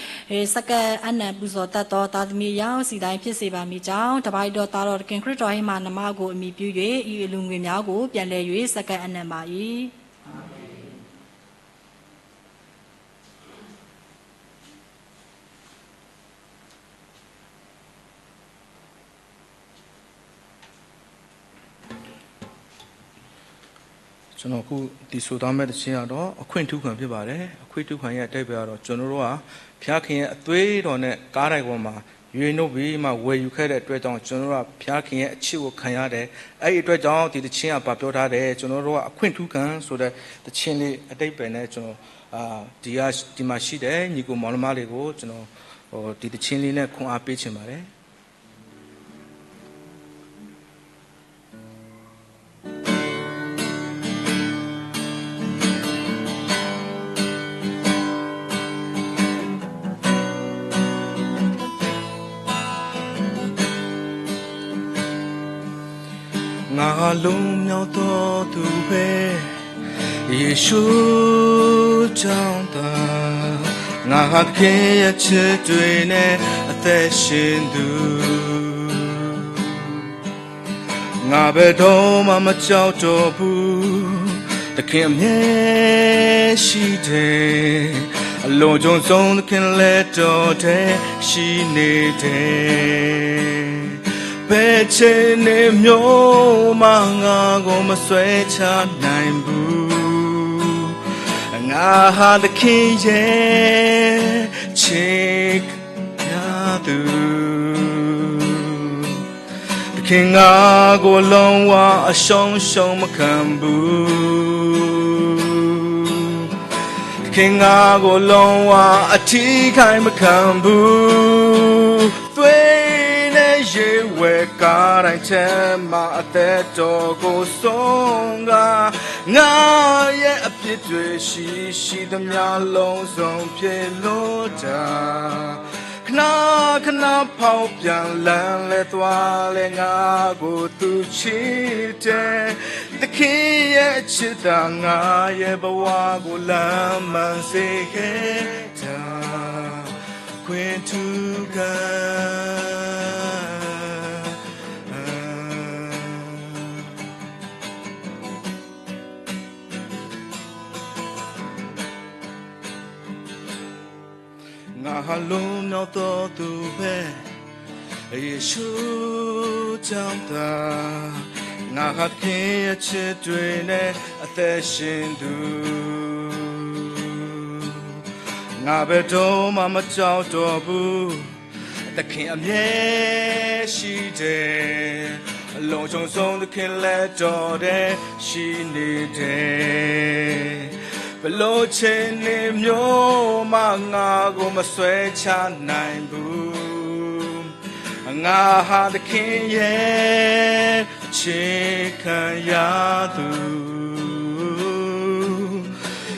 စက္ကအနံပူဇော်တတ်သောသားသမီးရောက်စီတိုင်းဖြစ်စေပါမိကြောင်းတပိုက်တော်သားတော်ခင်ခရစ်တော်ဟိမာနမကိုအမိပြု၍ဤအလူငွေများကိုပြန်လဲ၍စက္ကအနံပါကျွန်တော်ခုဒီဆိုသားမဲ့တခြင်းကတော့အခွင့်ထူးခံဖြစ်ပါတယ်အခွင့်ထူးခံရဲ့အတိတ်ပဲကတော့ကျွန်တော်တို့ကဘုရားခင်ရဲ့အသွေးတော်နဲ့ကားတိုက်ပေါ်မှာရွေနှုတ်ပြီးမှဝယ်ယူခဲ့တဲ့အတွက်ကြောင့်ကျွန်တော်တို့ကဘုရားခင်ရဲ့အချစ်ကိုခံရတယ်အဲ့ဒီအတွက်ကြောင့်ဒီတခြင်းကပြောထားတယ်ကျွန်တော်တို့ကအခွင့်ထူးခံဆိုတဲ့တခြင်းလေးအတိတ်ပဲနဲ့ကျွန်တော်ဒီမှာရှိတဲ့ညီကိုမောင်နှမတွေကိုကျွန်တော် ဒီတချင်းလေးနဲ့ခွန်အားပေးချင်ပါတယ်ငါလုံးမြောက်တော်သူပဲယေရှုကြောင့်သာငါဟာခင်ရဲ့ချစ်တွေနဲ့အသက်ရှင်သူငါဘယ်တော့မှမကြောက်တော့ဘူးသခင်အမြဲရှိတယ်အလုံးစုံဆုံးသခင်လက်တော်ထဲရှိနေတယ်ဘယ်ချိန်နဲ့မျိုးမှငါကိုမဆွဲချနိုင်ဘူးငါဟာသခင်ရဲ့ချစ်ရသူသခင်ငါကိုလုံးဝအရှုံးရှုံးမခံဘူးသခင်ငါကိုလုံးဝအထီးခိုင်းမခံဘူးသွေးရေဝဲကားတိုင်းထဲမှာအသက်တော်ကိုဆုံးကငါရဲ့အပြစ်တွေရှိသမျှလုံးစုံဖြစ်လို့တာခဏခဏဖောက်ပြန်လန်းလဲသွားလဲငါကိုသူချစ်တယ်သခင်ရဲ့ချစ်တာငါရဲ့ဘဝကိုလမ်းမှန်စေခဲ့တာခွင့်ထူးကငါဟာလုံးမြောက်တော်သူပဲယေရှုကြောင့်သာငါဟာခင်ရဲ့ချစ်တွေနဲ့အသက်ရှင်သူငါဘယ်တော့မှမကြောက်တော့ဘူးသခင်အမြဲရှိတယ်အလုံးစုံဆုံးသခင်လက်တော်ထဲရှိနေတယ်ဘလို့ချင်းနေမျိုးမှငါကိုမဆွဲချနိုင်ဘူးငါဟာသခင်ရဲ့ချစ်ခံရသူ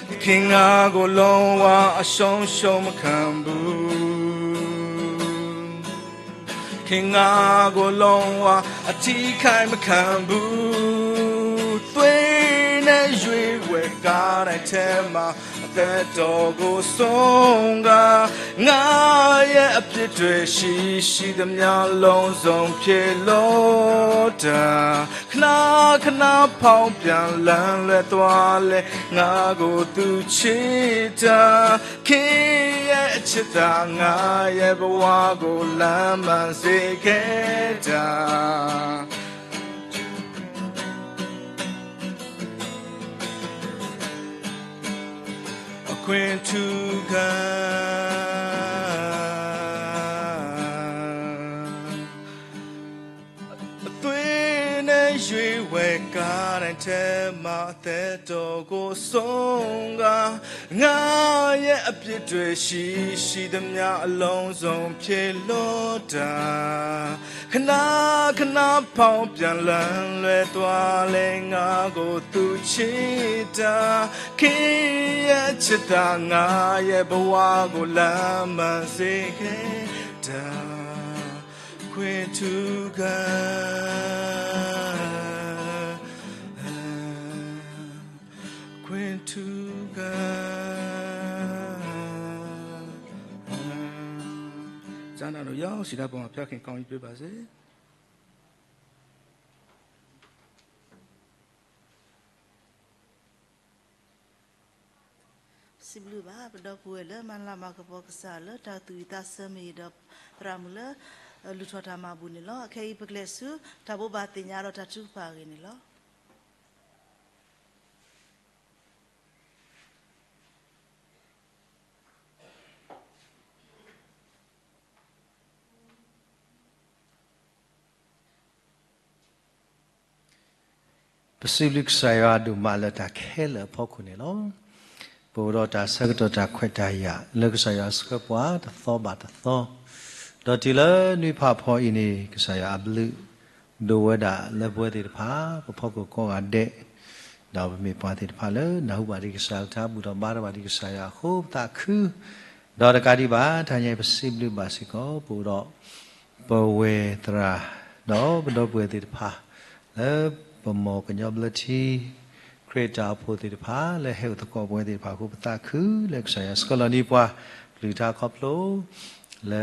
သခင်ငါကိုလုံးဝအရှုံးရှုံးမခံဘူးခင်ငါကိုလုံးဝအထီးခိုင်းမခံဘူးသွေးနဲ့ရွေဝဲကားတိုင်းထဲမှာအသက်တော်ကိုဆုံးကငါရဲ့အပြစ်တွေရှိသမျှလုံးစုံဖြစ်လို့တာခဏခဏဖောက်ပြန်လန်းလဲသွားလဲငါကိုသူချစ်တာခင်ရဲ့အချစ်တာငါရဲ့ဘဝကိုလမ်းမှန်စေခဲ့တာခွင့်ထူးခံအသွေးနဲ့ရွေဝဲကားတိုင်းထဲမှာအသက်တော်ကိုဆုံးကငါရဲ့အပြစ်တွေရှိသမျှအလုံးစုံဖြစ်လို့တာခဏခဏဖောက်ပြန်လန်းလွယ်သွားလဲငါကိုသူချစ်တာခင်ရဲ့ချစ်တာငါရဲ့ဘဝကိုလမ်းမှန်စေခဲ့တာခွင့်ထူးခံခွင့်ထူးခံဇာနာတို့ရောက်စီတဲ့ပုံမှာဖျက်ခင်ကောင်းကြီးပြပါစေสิบลูบาปดอกบัวเลมันลามากบกษาเลตาตุยตาเสมีดอกพรามเลลุทธามาบุญนี่ล้อแค่อีปกเลสุตาบุบาติญาเราตาจุปากินี่ล้อPacific Sayadu Malata Kela Pokunelo ปูรอตาสักตัวตาขวัญตายาเลิกสายาสกปวาตะท้อบาตะท้อดอทีละนุพาพออินีกสายาบลุดูวดาเลบวดิพาพอก็อันเดดาวมีปาติพาเลนาหูบาริกสายทาบุตรบาร์บาริกสายาโคบตาคือดอดกาดิบาทานยปสิบลุบาสิโกปูรอปเวตราดอบดอปเวติพาเลปโมกันยอบลทีเครตาโพติพาเลเฮลตะกอบเวติพาโคบตาคือเลกสายาสกลานีปวาหรือทาคอปโลและ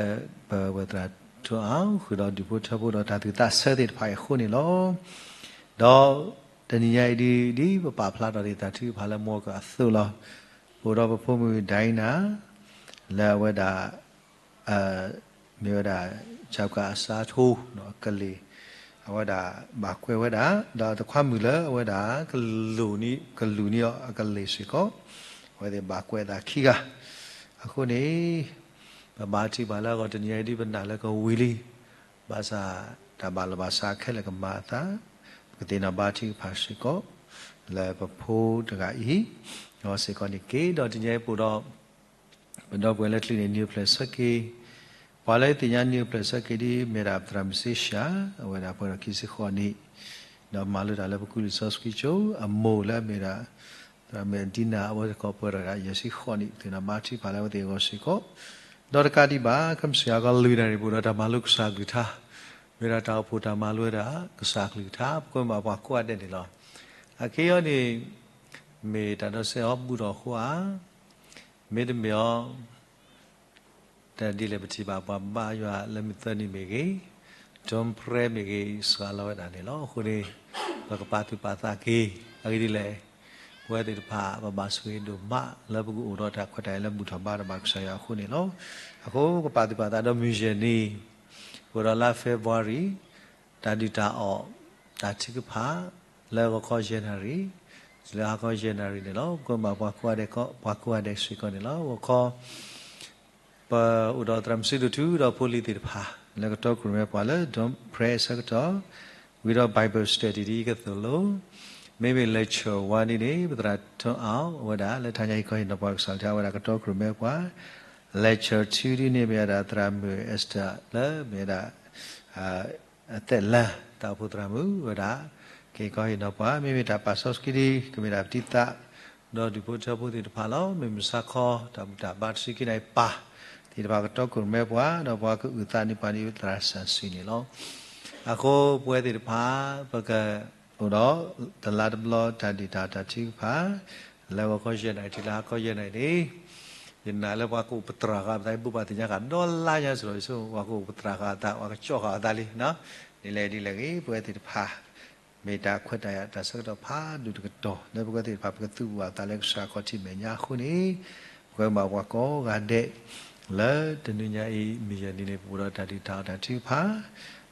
ปเวตราทัวเอาคือเราดูพุทธบุตรตาติตาเสด็จภายคู่นี่ล้อดอแต่นี่ใหญ่ดีป่าพลาดเราดีตาที่พาละมัวก็สู้เราบุตรพระพุทธมือได้นะแล้วเวลามีเวลาชาวกาสาธุเนาะกะลีเวลาบากเวลาดอตะความมือละเวลากะลูนี่กะลีสิก็เวลาบากเวลาขี้กะคู่นี้บาทีบาลาก็จะยังดีเป็นอะไรก็วิลีภาษาแต่บาลภาษาแค่ละก็มาตาปกตินาบาทีภาษาก็แล้วพอพูดกับอีเราสิก่อนนี้กี่ดอกจะยังพูดเป็นดอกเวลาที่นิวเพลสกี้พอเลยที่ยังนิวเพลสกี้ดีเมื่อรับทรัมซิชาเวลาพอเราคิดสิข้อนี้ดอกมาลุดอะไรพวกคุณสอสกิโจอโมละเมื่อรับทรัมดินาว่าจะก็พอเราอยากสิข้อนี้ที่นาบาทีพาแล้วที่ก็สิก็ดอกกาดีบ้าคำเสียก็ลุยได้บุรุษมาลุกสักลิท่าเวลาเราพูดมาลุยได้ก็สักลิท่าก็มาบอกว่าเด่นหรออาเคียนี่มีแต่เราเสียบุรุษหัวมีแต่เมียแต่ดีเลยปฏิบัติบ้าอยู่แล้วมีตัวนี้มีกี่จอมเพรมีกี่สกาลวัดนี่ล้อคนนี้เราก็ปฏิบัติตากี่อะไรดีเลยเวทีพาบาสวีดูมาแล้วบุกอุดรทักขดายแล้วบุตรบ้านบางสายคนนี้เนาะเขาก็ปฏิบัติตามมิเจนีบุรุษลาเฟบรุรีตาดิตาออกตาชิกพาแล้วก็ข้อเจนารีแล้วข้อเจนารีเนี่ยเนาะก็มาปักว่าเด็กก็ปักว่าเด็กสิคนนี้เนาะว่าข้อปอุดรธรรมสิดุทูเราพูดลิติพาแล้วก็ตัวกลุ่มแม่พอแล้วดอมเพรสก็ตัววิโรไบเบิลสเตดีดีก็ตัวโลไม่เป็นเลเชอร์วันนี้บุตรท้องเอาวันนั้นเลยทางยังก็เห็นนับว่าสังเกตว่าก็ตัวกลุ่มแม่ว่าเลเชอร์ชื่อนี้มีอะไรตรามือเอสตาแล้วมีอะไรแต่ละตาพุทรามือวันนั้นก็เห็นนับว่าไม่มีตาปัสสาวะดีก็มีตาติตาดอดิพุทธพุทธิพาลไม่มีสักข้อตาบุตรบาสิกินไอปะที่ตาก็ตัวกลุ่มแม่ว่านับว่าก็อุตานิปานิอุตราสันสินี่ล้ออาโคป่วยติดพาปกบุรุษตลาดบล็อกทัดดิตาทัดชิพาแล้วก็เจนไอทีละก็เจนไอนี่ยินแล้วว่ากูปตรากับได้บุปผาติญากันดอลลาร์ยังสวยสุว่ากูปตรากับได้ว่าก็จ่อกับได้เลยเนาะนี่เลยกี่ป่วยติดพาเมตตาขวัญตายตาสักตัวพาดูตกโตแล้วปกติพาปกติว่าตาเล็กสาวก็ที่เมียคนนี้ก็มาว่าก็กันเด็กแล้วตนุญาอีมีอย่างนี้บุรุษทัดดิตาทัดชิพา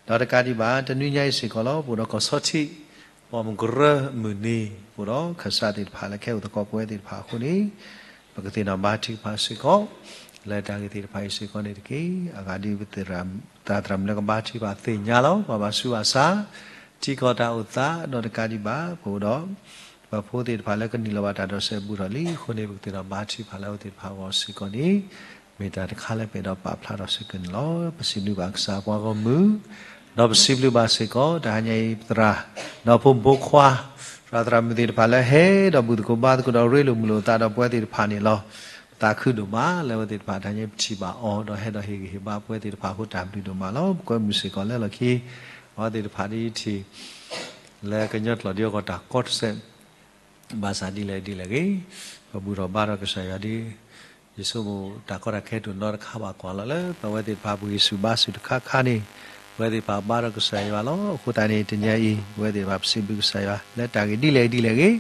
ดอกการที่บ้านตนุญาอีสิก็แล้วบุรุษก็สดที่พอมันกระมือนี้บุรุษข้าศึกติดพาและแค่อุตกป่วยติดพาคนนี้ปกตินาบาทิพาสิกและทางติดพาสิกนี่ที่อากาศดีวิตรามตาตรามแล้วก็บาทิพาติญญาแล้วบาสุอาสาที่ก็ตาอุตตาดอกการที่บ้านบุรุษพอพูดติดพาแล้วก็นิลวัตดอกเสบุรุษลีคนนี้ปกตินาบาทิพาแล้วติดพาวสิกนี้มีแต่ข้าและเป็นดอกปาพลาดสิกันล้อประสิทธิบัติสาวกมือดอกสิบลิบาสิก็ได้ยังตราดอกพุ่มบุกขวาราตรามิติพาแล้วเฮดอกบุตรกุบาตกุดเอาเรื่องมุลตาดอกป่วยติดพานี่ล้อตาขึ้นดูมาแล้วติดพาได้ยังชิบะอ๋อดอกเฮดอกเฮกิบาป่วยติดพาขุดตามดูมาล้อก็มุสิก็แล้วล่ะคีว่าติดพาดีที่แล้วก็ยอดหล่อเดียวก็ตากอดเส้นภาษาดีเลยกี่พอบุรุษบาร์ก็ใส่ดียิสุบุตากอดแค่ดูนอร์ข้าวกว่าแล้วพอว่าติดพาบุยิสุบาสุดข้านี่เวทีพาบาร์ก็ใส่ว่าล้อคู่ตานี่ถึงยังอีเวทีพาสิบก็ใส่ว่าแล้วตากีดีเลยกี่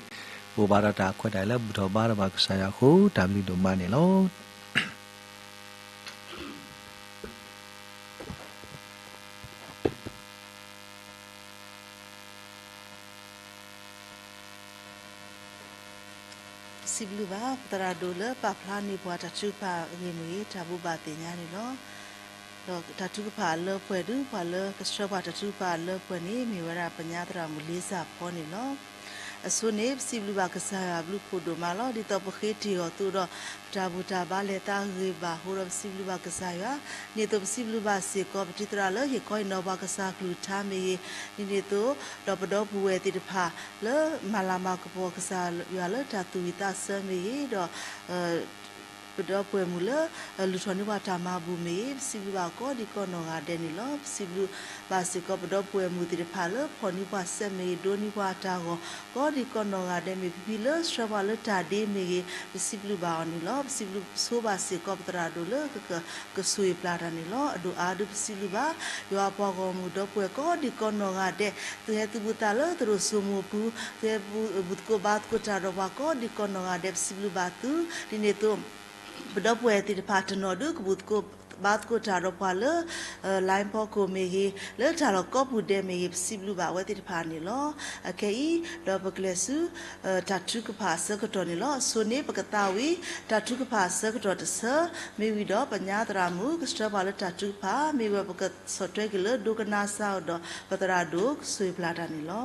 บุบาร์ตาคู่ได้แล้วบุตรบาร์บาก็ใส่คู่ตามดูมาเนี่ยล้อสิบลูบ้าตราดูเลปาพลานี่บัวทัชุพาเงมือทับุบาติญานี่ล้อดอกทัชุพาเลป่วยดูพาเลก็ชอบทัชุพาเลป่วยนี่มีเวลาปัญญาตรามุลิสาพอนี่ล้อ so ne siblu ba kasa blu podo malo di to kheti o tu do tabuta ba le ta riba ho ro siblu ba kasa ya ni to siblu ba se ko ptitra lo ye ko no ba kasa klu tha me ni to do podo buwe ti pha le malama ko po kasa ya le ta tu ta se me do Pada apa mula lusuan wata mabu me siblu ba ko di ko no ga de ni lo siblu ba se ko pada apa mu ti phala phoni ba se me do ni wata ko di ko no ga de me pi lo sra ba lo ta de me siblu ba ni lo siblu so ba se ko tra do lo ka sui pla ra ni lo adu adu siblu ba yo apa ko mu do ko di ko no ga de tu buta lo terus sumu pu te but ko bat ko ta ro ba ko di ko no ga de siblu ba tu di ne to Benda puai ti partner du kebut ko baat ko taro pala line po ko mehi le taro ko bude mehi siblu ba wa ti phani lo kai do baklesu tatu ka phasa ko to ni lo so ne pakatawi tatu ka phasa ko to sa me wi do panya tramu kstra pala tatu pha me wa pakat sotre ke le do kana sa do patara do sui plata ni lo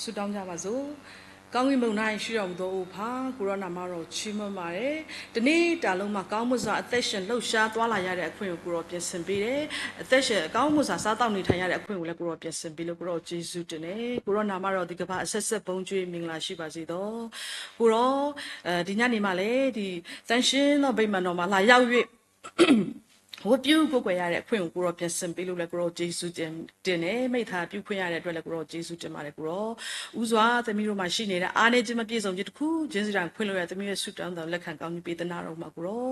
ဆုတောင်းကြပါစို့ကောင်းကင်ဘုံ၌ရှိတော်မူသောအိုဖာကိုရောနာမတော်ချီးမွမ်းပါတယ်ဒီနေ့တာလုံးမှာကောင်းမှုစွာအသက်ရှင်လှုပ်ရှားသွားလာရတဲ့အခွင့်ကိုကိုရောပြင်ဆင်ပေးတယ်အသက်ရှင်ကောင်းမှုစွာစားတောက်နေထိုင်ရတဲ့အခွင့်ကိုလည်းကိုရောပြင်ဆင်ပေးလို့ကိုရောကျေးဇူးတင်တယ်ကိုရောနာမတော်ဒီကဘာအဆက်ဆက်ဘုံကျွေးမင်္ဂလာရှိပါစေတော့ကိုရောဒီညနေမှာလည်းဒီတန်ရှင်းသောဗိမာန်တော်မှာလာရောက်၍ဝပြုကိုကွယ်ရတဲ့အခွင့်ကိုကိုရောပြင်ဆင်ပေးလို့လည်းကိုရောဂျေစုတင်တယ်မိသားပြုခွင့်ရတဲ့အတွက်လည်းကိုရောဂျေစုတင်ပါတယ်ကိုရောဥစွာသမီးတို့မှာရှိနေတဲ့အားနေခြင်းမပြည့်စုံခြင်းတစ်ခုချင်းစီတိုင်းခွင့်လို့ရသမီးရဲ့ဆုတောင်းတော်လက်ခံကောင်းကြီးပေးသနာတော်မှာကိုရော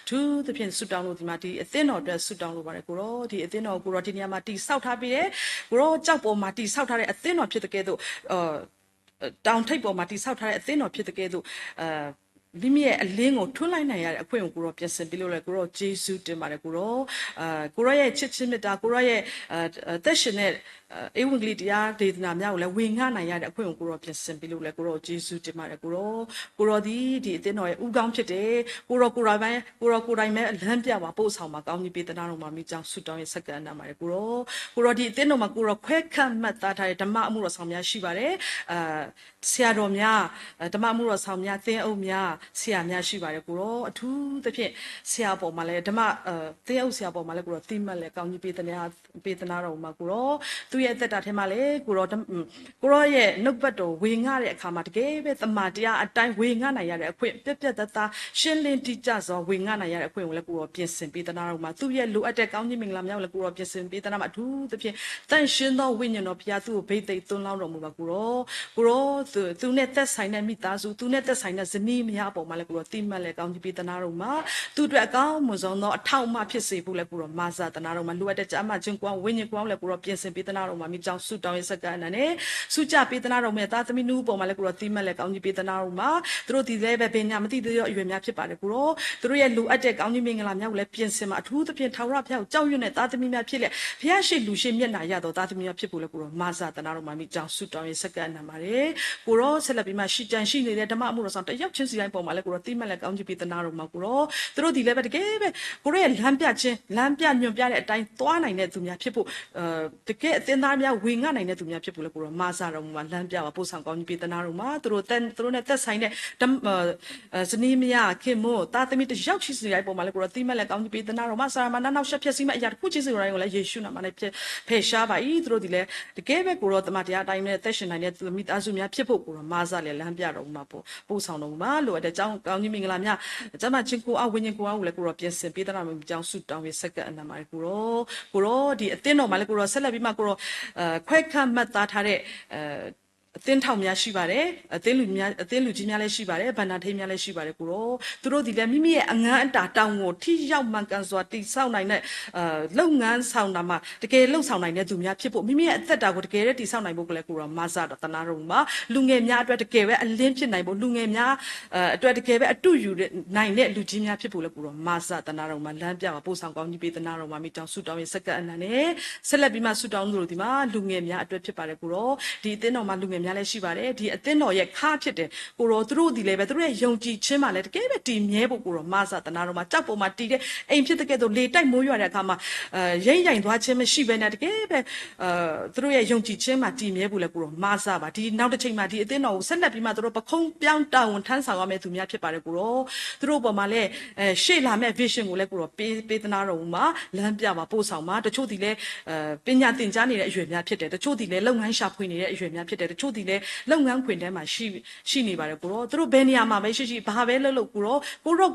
သူသဖြင့်ဆုတောင်းလို့ဒီမှာဒီအသင်းတော်အတွက်ဆုတောင်းလို့ပါတယ်ကိုရောဒီအသင်းတော်ကိုရောဒီနေရာမှာတိဆောက်ထားပြီးတယ်ကိုရောကြောက်ပေါ်မှာတိဆောက်ထားတဲ့အသင်းတော်ဖြစ်တဲ့ကဲ့သို့တောင်ထိပ်ပေါ်မှာတိဆောက်ထားတဲ့အသင်းတော်ဖြစ်တဲ့ကဲ့သို့မိမိရဲ့အလင်းကိုထွန်းလိုက်နိုင်ရတဲ့အခွင့်ကိုကိုရောပြင်ဆင်ပေးလို့လဲကိုရောဂျေစုတင်ပါတယ်ကိုရောကိုရောရဲ့ချစ်ချင်းမြတ်တာကိုရောရဲ့သက်ရှင်တဲ့ဧဝံဂေလိတရားဒေသနာများကိုလည်းဝင်ငှနိုင်ရတဲ့အခွင့်ကိုကိုရောပြင်ဆင်ပေးလို့လဲကိုရောဂျေစုတင်ပါတယ်ကိုရောဒီအသင်းတော်ရဲ့ဥကောင်းဖြစ်တယ်ကိုရောကိုယ်တိုင်ပဲလမ်းပြပါပို့ဆောင်ပါကောင်းကြီးပေးသနာတော်မှာမိကြောင်းဆုတောင်းရဲ့စက္ကန့်နာပါတယ်ကိုရောဒီအသင်းတော်မှာကိုရောခွဲခန့်မှတ်သားထားတဲ့ဓမ္မအမှုတော်ဆောင်များရှိပါတယ်ဆရာတော်များဓမ္မအမှုတော်ဆောင်များသင်းအုပ်များဆရာများရှိပါတယ်ကိုရောအထူးသဖြင့်ဆရာပေါ်မှာလည်းဓမ္မသင်းအုပ်ဆရာပေါ်မှာလည်းကိုရောသိမှတ်လဲကောင်းကြီးပေးသနာတော်မှာကိုရောသူရဲ့သက်တာထဲမှာလည်းကိုရောရဲ့နှုတ်ပတ်တော်ဝေငှတဲ့အခါမှာတကယ်ပဲတမန်တရားအတိုင်းဝေငှနိုင်ရတဲ့အခွင့်ပြက်တသားရှင်းလင်းတိကျစွာဝေငှနိုင်ရတဲ့အခွင့်ကိုလည်းကိုရောပြင်ဆင်ပေးသနာတော်မှာသူရဲ့လိုအပ်တဲ့ကောင်းကြီးမင်္ဂလာများကိုလည်းကိုရောပြင်ဆင်ပေးသနာမှာအထူးသဖြင့်တန်ရှင်းသောဝိညာဉ်တော်ဘုရားသူ့ကိုဗိတ်သိက်သွန်းလောင်းတော်မူပါကိုရောသူနဲ့သက်ဆိုင်တဲ့မိသားစုသူနဲ့သက်ဆိုင်တဲ့ဇနီးမယားပေါ်မှာလည်းကိုရောတိမှတ်လဲကောင်းကြီးပေးသနာတော်မှာသူအတွက်အကောင်းမွန်ဆုံးသောအထောက်အမဖြစ်စေဖို့လည်းကိုရောမာစာသနာတော်မှာလိုအပ်တဲ့ကြအမှချင်းကွာဝိညာဉ်ကွာလည်းကိုရောပြင်ဆင်ပေးသနာတော်မှာမိကြောင်းဆုတောင်းရစက္ကန့်နဲ့ဆုကြပေးသနာတော်မှာသားသမီးနူးပေါ်မှာလည်းကိုရောတိမှတ်လဲကောင်းကြီးပေးသနာတော်မှာသူတို့ဒီလည်းပဲပညာမသိသေးသောအရွယ်များဖြစ်ပါတယ်ကိုရောသူတို့ရဲ့လိုအပ်တဲ့ကောင်းကြီးမင်္ဂလာများကိုလည်းပြင်ဆင်မှာအထူးသဖြင့်ထာဝရဘုရားကိုကြောက်ရွံ့တဲ့သားသမီးများဖြစ်လေဘုရားရှိလူရှိမျက်နှာရသောသားသမီးများဖြစ်ဖို့လည်းကိုရောမာစာသနာတော်မှာမိကြောင်းဆုတောင်းရစက္ကန့်နဲ့ပါတယ်ကိုရောဆက်လက်ပြီးမှရှိကြံရှိနေတဲ့ဓမ္မအမှုတော်ဆောင်တယောက်ချင်းစီတိုင်းပေါ် ပေါ်မှာလည်းကိုရောတိမှတ်လည်းကောင်းချီးပေးသနာတော်မှာကိုရောသူတို့ဒီလည်းပဲတကယ်ပဲကိုရောရဲ့လမ်းပြခြင်းလမ်းပြညွှန်ပြတဲ့အတိုင်းသွားနိုင်တဲ့သူများဖြစ်ဖို့တကယ်အသင်းသားများဝေငှနိုင်တဲ့သူများဖြစ်ဖို့လည်းကိုရောမဆာတော်မှာလမ်းပြပါပို့ဆောင်ကောင်းချီးပေးသနာတော်မှာသူတို့နဲ့သက်ဆိုင်တဲ့ဇနီးမယားခင်မို့တာသမီးတယောက်ချီစီရိုက်ပေါ်မှာလည်းကိုရောတိမှတ်လည်းကောင်းချီးပေးသနာတော်မှာဆရာမနောက်ရှက်ဖြစ်စီမဲ့အရာတစ်ခုချင်းစီရိုက်ကိုလည်းယေရှုနာမနဲ့ဖယ်ရှားပါ၏သူတို့ဒီလည်းတကယ်ပဲကိုရောတမန်တရားအတိုင်းနဲ့သက်ရှင်နိုင်တဲ့သူမိသားစုများဖြစ်ဖို့ကိုရောမဆာလည်းလမ်းပြတော်မှာပို့ဆောင်တော်မှာလို့တဲ့အကြောင်းကောင်းကြီးမင်္ဂလာများကျမချင်းကိုဝိညာဉ်ကိုလည်းကိုရောပြင်ဆင်ပေးသနာမှာအကြောင်းဆုတောင်းပြီးစက္ကန့်အနံမှာကိုရောဒီအသင်းတော်မှာလည်းကိုရောဆက်လက်ပြီးမှကိုရောခွဲခန့်မှတ်သားထားတဲ့အသင်းထောင်များရှိပါတယ်အသင်းလူကြီးများလည်းရှိပါတယ်ဗန္နာထိန်များလည်းရှိပါတယ်ကိုရောသူတို့ဒီလည်းမိမိရဲ့အငန်းအတာတောင်းကိုထိရောက်မှန်ကန်စွာတည်ဆောက်နိုင်တဲ့လုပ်ငန်းဆောင်တာမှာတကယ်လှုပ်ဆောင်နိုင်တဲ့သူများဖြစ်ဖို့မိမိရဲ့အသက်တာကိုတကယ်တည်ဆောက်နိုင်ဖို့ကလည်းကိုရောမဆာတော်တနာတော်မှာလူငယ်များအတွက်တကယ်ပဲအလင်းဖြစ်နိုင်ဖို့လူငယ်များအတွက်တကယ်ပဲအတူယူနိုင်တဲ့လူကြီးများဖြစ်ဖို့လည်းကိုရောမဆာတနာတော်မှာလမ်းပြပါပို့ဆောင်ကောင်းကြီးပေးတနာတော်မှာမိတောင်ဆုတောင်းရေးစက္ကန့်အနံနဲ့ဆက်လက်ပြီးမှဆုတောင်းလို့ဒီမှာလူငယ်များအတွက်ဖြစ်ပါတယ်ကိုရောဒီအသင်းတော်မှာလူငယ်များလည်းရှိပါတယ်ဒီအသင်းတော်ရဲ့ခါဖြစ်တယ်ကိုရောသူတို့ဒီလည်းပဲသူတို့ရဲ့ယုံကြည်ခြင်းမှလည်းတကယ်ပဲတည်မြဲဖို့ကိုရောမဆာတနာတော်မှာကြောက်ပေါ်မှာတည်တဲ့အိမ်ဖြစ်တဲ့ကဲ့သို့လေတိုက်မိုးရွာတဲ့အခါမှာရိမ့်ရိုင်သွားခြင်းမရှိဘဲနဲ့တကယ်ပဲသူတို့ရဲ့ယုံကြည်ခြင်းမှတည်မြဲဖို့လည်းကိုရောမဆာပါဒီနောက်တစ်ချိန်မှာဒီအသင်းတော်ကိုဆက်လက်ပြီးမှသူတို့ပခုံးပြောင်းတောင်းထမ်းဆောင်ရမယ့်သူများဖြစ်ပါတယ်ကိုရောသူတို့ပေါ်မှာလည်းရှေ့လာမဲ့ vision ကိုလည်းကိုရောပေးသနာတော်မှာလမ်းပြပါပို့ဆောင်ပါတချို့ဒီလည်းပညာသင်ကြားနေတဲ့အရွယ်များဖြစ်တယ်တချို့ဒီလည်းလုပ်ငန်းရှာဖွေနေတဲ့အရွယ်များဖြစ်တယ်တချို့ဒီလည်းလုပ်ငန်းခွင်ထဲမှာရှိနေပါတယ်ကိုရောသူတို့ဘယ်နေရာမှာပဲရှိဘာပဲလုပ်ကိုရေ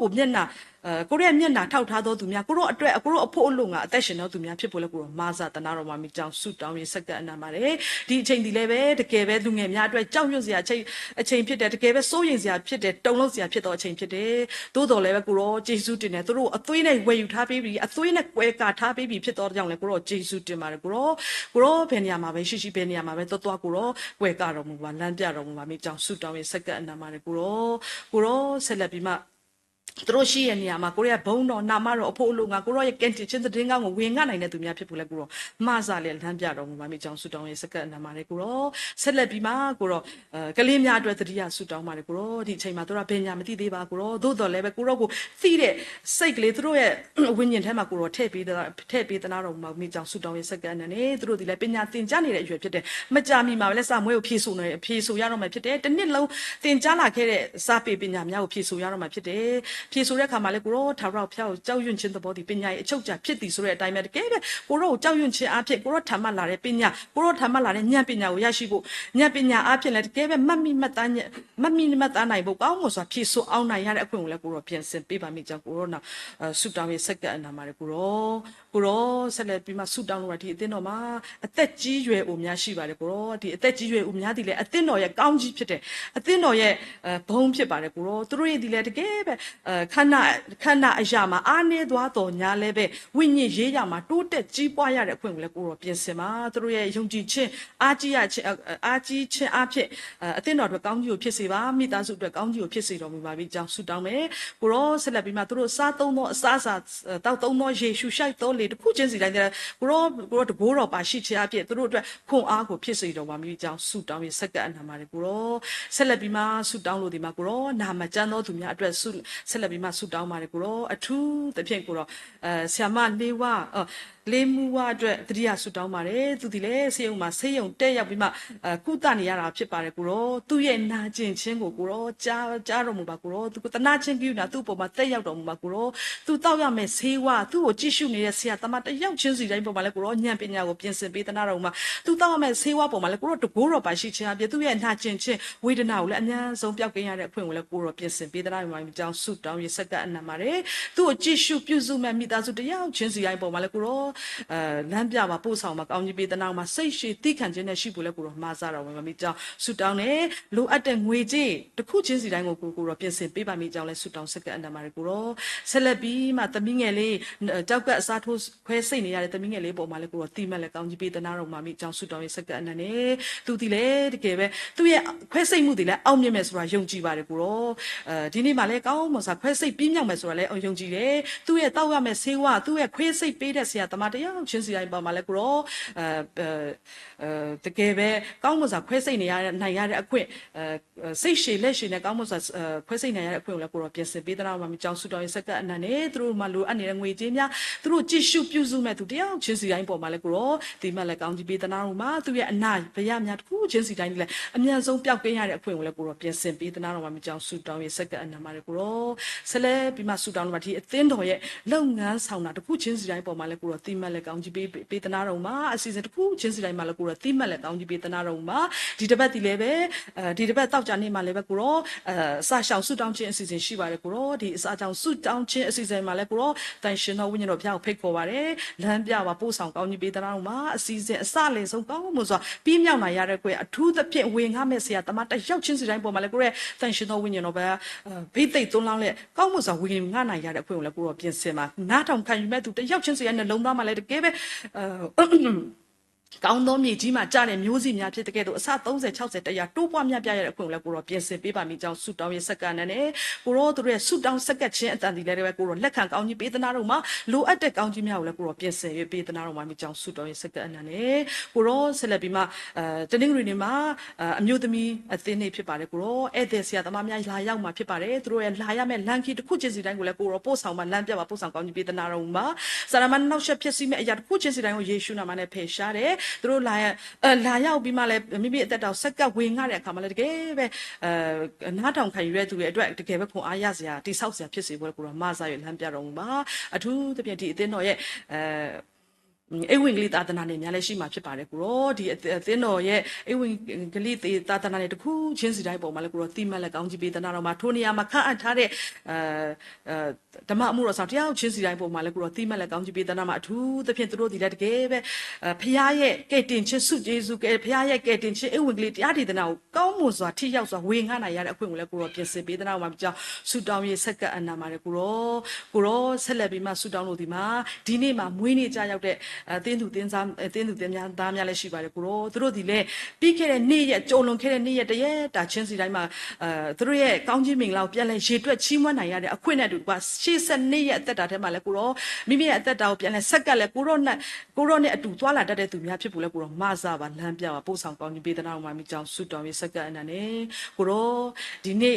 ာကိုမျက်နှာကိုရဲ့မျက်နှာထောက်ထားသောသူများကိုရောအတွက်ကိုရောအဖို့အလို့ငါအသက်ရှင်သောသူများဖြစ်ဖို့လည်းကိုရောမာစာတနာတော်မှာမိကြောင်ဆုတောင်းရေးစက္ကန့်အနံပါတယ်ဒီအချိန်ဒီလည်းပဲတကယ်ပဲလူငယ်များအတွက်ကြောက်ရွံ့စရာအချိန်ဖြစ်တယ်တကယ်ပဲစိုးရိမ်စရာဖြစ်တယ်တုန်လှုပ်စရာဖြစ်သောအချိန်ဖြစ်တယ်သို့တော်လည်းပဲကိုရောယေရှုတင်တယ်သူတို့အသွေးနဲ့ဝယ်ယူထားပေးပြီးအသွေးနဲ့ကွဲကာထားပေးပြီးဖြစ်သောကြောင့်လည်းကိုရောယေရှုတင်ပါတယ်ကိုရောဘယ်နေရာမှာပဲရှိဘယ်နေရာမှာပဲသွားကိုရောကွဲကာတော်မူပါလမ်းပြတော်မူပါမိကြောင်ဆုတောင်းရေးစက္ကန့်အနံပါတယ်ကိုရောဆက်လက်ပြီးမှသူတို့ရှိရဲ့နေရာမှာကိုရဲ့ဘုံတော်နာမတော်အဖို့အလို့ငါကိုရောရဲ့ကင်တင်ချင်းသတင်းကောင်းကိုဝင်ငှနိုင်တဲ့သူများဖြစ်ဖို့လဲကိုရောမဆာလေလမ်းပြတော်မူပါမိကြောင်ဆုတောင်းရေးစက္ကန့်နာမလေးကိုရောဆက်လက်ပြီးမှကိုရောကလေးများအတွက်တတိယဆုတောင်းပါတယ်ကိုရောဒီအချိန်မှာသူတို့ဘယ်ညာမသိသေးပါကိုရောသို့တော်လည်းပဲကိုရောကိုသိတဲ့စိတ်ကလေးသူတို့ရဲ့ဝိညာဉ်ထဲမှာကိုရောထည့်ပေးသနာတော်မူပါမိကြောင်ဆုတောင်းရေးစက္ကန့်နဲ့သူတို့ဒီလည်းပညာသင်ကြားနေတဲ့အရွယ်ဖြစ်တယ်မကြာမီမှာလည်းစာမွေးကိုဖြည့်ဆိုရတော့မှဖြစ်တယ်တစ်နှစ်လုံးသင်ကြားလာခဲ့တဲ့စာပေပညာများကိုဖြည့်ဆိုရတော့မှဖြစ်တယ်ဖြည့်ဆိုတဲ့အခါမှာလည်းကိုရောထာဝရဘုရားကိုကြောက်ရွံ့ခြင်းသဘောဒီပညာရဲ့အချုပ်အခြာဖြစ်သည်ဆိုတဲ့အတိုင်းပဲတကယ်ပဲကိုရောကိုကြောက်ရွံ့ခြင်းအဖြစ်ကိုရောထမ်းမှလာတဲ့ပညာကိုရောထမ်းမှလာတဲ့ဉာဏ်ပညာကိုရရှိဖို့ဉာဏ်ပညာအဖြစ်လည်းတကယ်ပဲမတ်မိမတ်သားနိုင်ဖို့ကောင်းမွန်စွာဖြည့်ဆိုအောင်နိုင်ရတဲ့အခွင့်ကိုလည်းကိုရောပြင်ဆင်ပေးပါမိကြောင်းကိုရောနာဆုတောင်းရေးစက္ကန့်အနာမှာလည်းကိုရောဆက်လက်ပြီးမှဆုတောင်းလို့ရဒီအသင်းတော်မှာအသက်ကြီးရွယ်အိုများရှိပါတယ်ကိုရောဒီအသက်ကြီးရွယ်အိုများဒီလည်းအသင်းတော်ရဲ့ကောင်းကြီးဖြစ်တယ်အသင်းတော်ရဲ့ဘုံဖြစ်ပါတယ်ကိုရောသူတို့ရဲ့ဒီလည်းတကယ်ပဲခန္ဓာအရာမှာအားနေသွားတော်ညာလည်းပဲဝိညာဉ်ရေးရမှာတိုးတက်ကြီးပွားရတဲ့အခွင့်ကိုလည်းကိုရောပြင်ဆင်ပါသူတို့ရဲ့ယုံကြည်ခြင်းအားကြီးခြင်းအဖြစ်အသင်းတော်အတွက်ကောင်းကြီးကိုဖြစ်စေပါမိသားစုအတွက်ကောင်းကြီးကိုဖြစ်စေတော်မူပါပြီကြောင်းဆုတောင်းမယ်ကိုရောဆက်လက်ပြီးမှသူတို့စားသုံးသောအစားအစာတောက်သုံးသောယေရှုရှိုက်သောလေတစ်ခုချင်းစီတိုင်းတဲ့ကိုရောတကိုးတော်ပါရှိခြင်းအဖြစ်သူတို့အတွက်ခွန်အားကိုဖြစ်စေတော်ပါမိကြောင်းဆုတောင်းပြီးစက္ကန့်အနာမှာလေကိုရောဆက်လက်ပြီးမှဆုတောင်းလို့ဒီမှာကိုရောနာမကျမ်းသောသူများအတွက်ဆက်လက်ပြီးမှဆုတောင်းပါတယ်ကိုရောအထူးသဖြင့်ကိုရောဆ iam မလေးမူဝအတွက်တတိယဆုတောင်းပါတယ်သူဒီလေဆေးရုံမှာဆေးရုံတက်ရောက်ပြီးမှကုသနေရတာဖြစ်ပါတယ်ကိုရောသူ့ရဲ့နာကျင်ခြင်းကိုကိုရောကြားတော်မူပါကိုရောသူတနာချင်းကိူနာသူ့ပေါ်မှာတက်ရောက်တော်မူပါကိုရောသူတောက်ရမယ်ဆေးဝါသူ့ကိုကြည့်ရှုနေတဲ့ဆရာသမားတယောက်ချင်းစီတိုင်းပေါ်မှာလည်းကိုရောဉာဏ်ပညာကိုပြင်ဆင်ပေးသနာတော်မူပါသူတောက်ရမယ်ဆေးဝါပေါ်မှာလည်းကိုရောတကိုးတော်ပါရှိခြင်းအပြင်သူ့ရဲ့နာကျင်ခြင်းဝေဒနာကိုလည်းအများဆုံးပျောက်ကင်းရတဲ့အခွင့်ကိုလည်းကိုရောပြင်ဆင်ပေးသနာတော်မူပါကြောင်းဆုတောင်းရစက္ကအနံပါတယ်သူ့ကိုကြည့်ရှုပြုစုမဲ့မိသားစုတယောက်ချင်းစီတိုင်းပေါ်မှာလည်းကိုရောလမ်းပြပါပို့ဆောင်ပါကောင်းကြီးပေးတဲ့နောက်မှာစိတ်ရှည်တိခံခြင်းနဲ့ရှိဖို့လဲကိုရောမှားစားတော်ဝင်ပါမိကြောင်းဆုတောင်းတယ်လိုအပ်တဲ့ငွေကြေးတစ်ခုချင်းစီတိုင်းကိုကိုရောပြင်ဆင်ပေးပါမိကြောင်းလဲဆုတောင်းစက္ကအနံပါတယ်ကိုရောဆက်လက်ပြီးမှသမီးငယ်လေးကြောက်ကပ်အစားထိုးခွဲစိတ်နေရတဲ့သမီးငယ်လေးပေါ်မှာလဲကိုရောတိမက်လဲကောင်းကြီးပေးတဲ့နောက်မှာမိကြောင်းဆုတောင်းရစက္ကအနံနဲ့သူဒီလေတကယ်ပဲသူ့ရဲ့ခွဲစိတ်မှုတွေလဲအောင်မြင်မယ်ဆိုတာယုံကြည်ပါတယ်ကိုရောဒီနေ့မှလဲကောင်းမွန်စွာခွဲစိတ်ပြီးမြောက်မယ်ဆိုတာလဲယုံကြည်တယ်သူ့ရဲ့တောက်ရမယ်ဆေးဝါသူ့ရဲ့ခွဲစိတ်ပေးတဲ့ဆရာသမား မတရားချင်းစီတိုင်းပေါ်မှာလဲကိုရောတကယ်ပဲကောင်းမွန်စွာခွဲစိတ်နေရနိုင်ရတဲ့အခွင့်စိတ်ရှည်လက်ရှည်နဲ့ကောင်းမွန်စွာခွဲစိတ်နိုင်ရတဲ့အခွင့်ကိုလဲကိုရောပြင်ဆင်ပေးသနာမှာကြောင်းစုတော်ရဲ့စက္ကအနံနဲ့သူတို့မှလိုအပ်နေတဲ့ငွေကြေးများသူတို့ကြည့်ရှုပြုစုမဲ့သူတရားချင်းစီတိုင်းပေါ်မှာလဲကိုရောဒီမှလည်းကောင်းကြီးပေးသနာမှာသူရဲ့အနာဘရများတစ်ခုချင်းစီတိုင်းလဲအမြန်ဆုံးပျောက်ကင်းရတဲ့အခွင့်ကိုလဲကိုရောပြင်ဆင်ပေးသနာမှာကြောင်းစုတော်ရဲ့စက္ကအနံမှာလဲကိုရောဆက်လက်ပြီးမှစုတော်မှာဒီအသင်းတော်ရဲ့လုပ်ငန်းဆောင်တာတစ်ခုချင်းစီတိုင်းပေါ်မှာလဲကိုရောတိမှတ်လဲကောင်းကြီးပေးသနာတော်မှာအစီအစဉ်တစ်ခုချင်းစီတိုင်းမှာလဲကိုရောတိမှတ်လဲကောင်းကြီးပေးသနာတော်မှာဒီတစ်ပတ်ဒီလဲပဲဒီတစ်ပတ်တောက်ကြနေမှာလဲပဲကိုရောအစာရှောင်စုတောင်းခြင်းအစီအစဉ်ရှိပါတယ်ကိုရောဒီအစာကြောင်စုတောင်းခြင်းအစီအစဉ်မှာလဲကိုရောတိုင်ရှင်တော်ဝိညာဉ်တော်ဖျားကိုဖိတ်ခေါ်ပါတယ်လမ်းပြပါပို့ဆောင်ကောင်းကြီးပေးသနာတော်မှာအစီအစဉ်အစလေဆုံးကောင်းမှုဆိုပြီးမြောက်နိုင်ရတဲ့ကိုအထူးသဖြင့်ဝင်ငါမဲ့ဆရာတမတရောက်ချင်းစီတိုင်းပေါ်မှာလဲကိုရဲတိုင်ရှင်တော်ဝိညာဉ်တော်ပဲဘိသိက်သွန်းလောင်းလဲကောင်းမှုဆိုဝင်ငါနိုင်ရတဲ့အခွင့်ကိုလဲကိုရောပြင်ဆင်ပါနားထောင်ခံယူမဲ့သူတယောက်ချင်းစီရဲ့နှလုံးသားမှာလဲတကယ်ပဲကောင်းသောမြေကြီးမှာကြားတဲ့မျိုးစီများဖြစ်တဲ့ကဲ့သို့အစ30 60တရားတိုးပွားများပြရတဲ့အခွင့်ကိုလည်းကိုရောပြင်ဆင်ပေးပါမိကြောင်းဆုတောင်းရဲ့စက္ကန့်နဲ့ကိုရောတို့ရဲ့ဆုတောင်းစက္ကန့်ချင်းအတန်ဒီလည်းပဲကိုရောလက်ခံကောင်းကြီးပေးသနာတော့မှာလိုအပ်တဲ့ကောင်းကြီးများကိုလည်းကိုရောပြင်ဆင်ပေးသနာတော့မှာမိကြောင်းဆုတောင်းရဲ့စက္ကန့်နဲ့ကိုရောဆက်လက်ပြီးမှတနင်္ဂနွေနေ့မှာအမျိုးသမီးအသင်းနေဖြစ်ပါတယ်ကိုရောဧည့်သည်ဆရာသမားများလာရောက်မှာဖြစ်ပါတယ်သူတို့ရဲ့လာရမယ့်လမ်းခီးတစ်ခုချင်းစီတိုင်းကိုလည်းကိုရောပို့ဆောင်မှာလမ်းပြပါပို့ဆောင်ကောင်းကြီးပေးသနာတော့မှာစာရမနောက်ဆက်ဖြစ်စီမဲ့အရာတစ်ခုချင်းစီတိုင်းကိုယေရှုနာမနဲ့ဖယ်ရှားတယ်သူတို့လာရောက်ပြီးမှလည်းမိမိအသက်တော်ဆက်ကပ်ဝင်ငှတဲ့အခါမှာလည်းတကယ်ပဲနားထောင်ခံယူရတဲ့သူတွေအတွက်တကယ်ပဲခွန်အားရစရာတိဆောက်စရာဖြစ်စေဖို့ကိုတော့မဆာရလမ်းပြတော်မူပါအထူးသဖြင့်ဒီအသင်းတော်ရဲ့အိဝင်ကလေးသာသနာနဲ့များလည်းရှိမှာဖြစ်ပါတယ်ကိုရောဒီအသင်းတော်ရဲ့အိဝင်ကလေးသာသနာနဲ့တခုချင်းစီတိုင်းပေါ်မှာလည်းကိုရောတိမတ်လက်ကောင်းကြီးပေးသနာတော်မှာထိုနေရာမှာခန့်အပ်ထားတဲ့ဓမ္မအမှုတော်ဆောင်တရားချင်းစီတိုင်းပေါ်မှာလည်းကိုရောတိမတ်လက်ကောင်းကြီးပေးသနာမှာအထူးသဖြင့်သူတို့ဒီလည်းတကယ်ပဲဖခင်ရဲ့ကဲ့တင်ခြင်းစုကျေးဇူးကဲဖခင်ရဲ့ကဲ့တင်ခြင်းအိဝင်ကလေးတရားဒေသနာကိုကောင်းမွန်စွာထိရောက်စွာဝေငှနိုင်ရတဲ့အခွင့်ကိုလည်းကိုရောပြင်ဆင်ပေးသနာတော်မှာကြောင့်ဆုတောင်းရေးဆက်ကပ်အနာမှာလည်းကိုရောဆက်လက်ပြီးမှဆုတောင်းလို့ဒီမှာဒီနေ့မှာမွေးနေ့ကြရောက်တဲ့တင်းသူတင်းများသားများလည်းရှိပါတယ်ကိုရောသူတို့ဒီလည်းပြီးခဲ့တဲ့နေ့ရက်ကြုံလွန်ခဲ့တဲ့နေ့ရက်တရက်တာချင်းစီတိုင်းမှာသူတို့ရဲ့ကောင်းကြီးမင်္ဂလာကိုပြန်လဲရေတွက်ချီးမွမ်းနိုင်ရတဲ့အခွင့်နဲ့တူကရှေ့ဆက်နေ့ရက်အသက်တာထဲမှာလည်းကိုရောမိမိရဲ့အသက်တာကိုပြန်လဲဆက်ကပ်လဲကိုရောနဲ့အတူသွားလာတတ်တဲ့သူများဖြစ်ဖို့လဲကိုရောမဆာပါလမ်းပြပါပို့ဆောင်ကောင်းကြီးပေးသနာတော်မှာမိကြောင်းဆုတောင်းရေးဆက်ကပ်အနံနဲ့ကိုရောဒီနေ့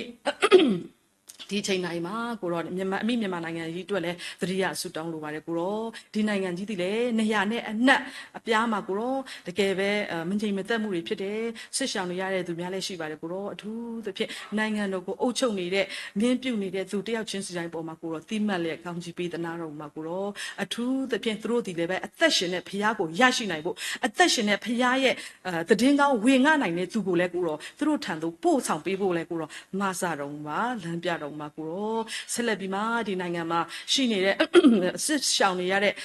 ဒီချိန်တိုင်းမှာကိုရောမြန်မာနိုင်ငံကြီးအတွက်လည်းသတိရဆူတောင်းလိုပါတယ်ကိုရောဒီနိုင်ငံကြီးတည်လေနေရနဲ့အနှက်အပြားမှာကိုရောတကယ်ပဲမငြိမ်မသက်မှုတွေဖြစ်တယ်ဆစ်ရှောင်နေရတဲ့သူများလည်းရှိပါတယ်ကိုရောအထူးသဖြင့်နိုင်ငံတော်ကိုအုပ်ချုပ်နေတဲ့မြင်းပြုတ်နေတဲ့သူတယောက်ချင်းစီတိုင်းပေါ်မှာကိုရောတိမှတ်လက်ကောင်းကြီးပေးသနာတော်မှာကိုရောအထူးသဖြင့်သူတို့ဒီလည်းပဲအသက်ရှင်တဲ့ဖခင်ကိုရရှိနိုင်ဖို့အသက်ရှင်တဲ့ဖခင်ရဲ့တည်င်းကောင်းဝေငှနိုင်တဲ့သူကိုလည်းကိုရောသူတို့ထံသို့ပို့ဆောင်ပေးဖို့လည်းကိုရောမဆာတော်မှာလမ်းပြတော်မှာကိုရောဆက်လက်ပြီးမှဒီနိုင်ငံမှာရှိနေတဲ့စစ်ရှောင်နေရတဲ့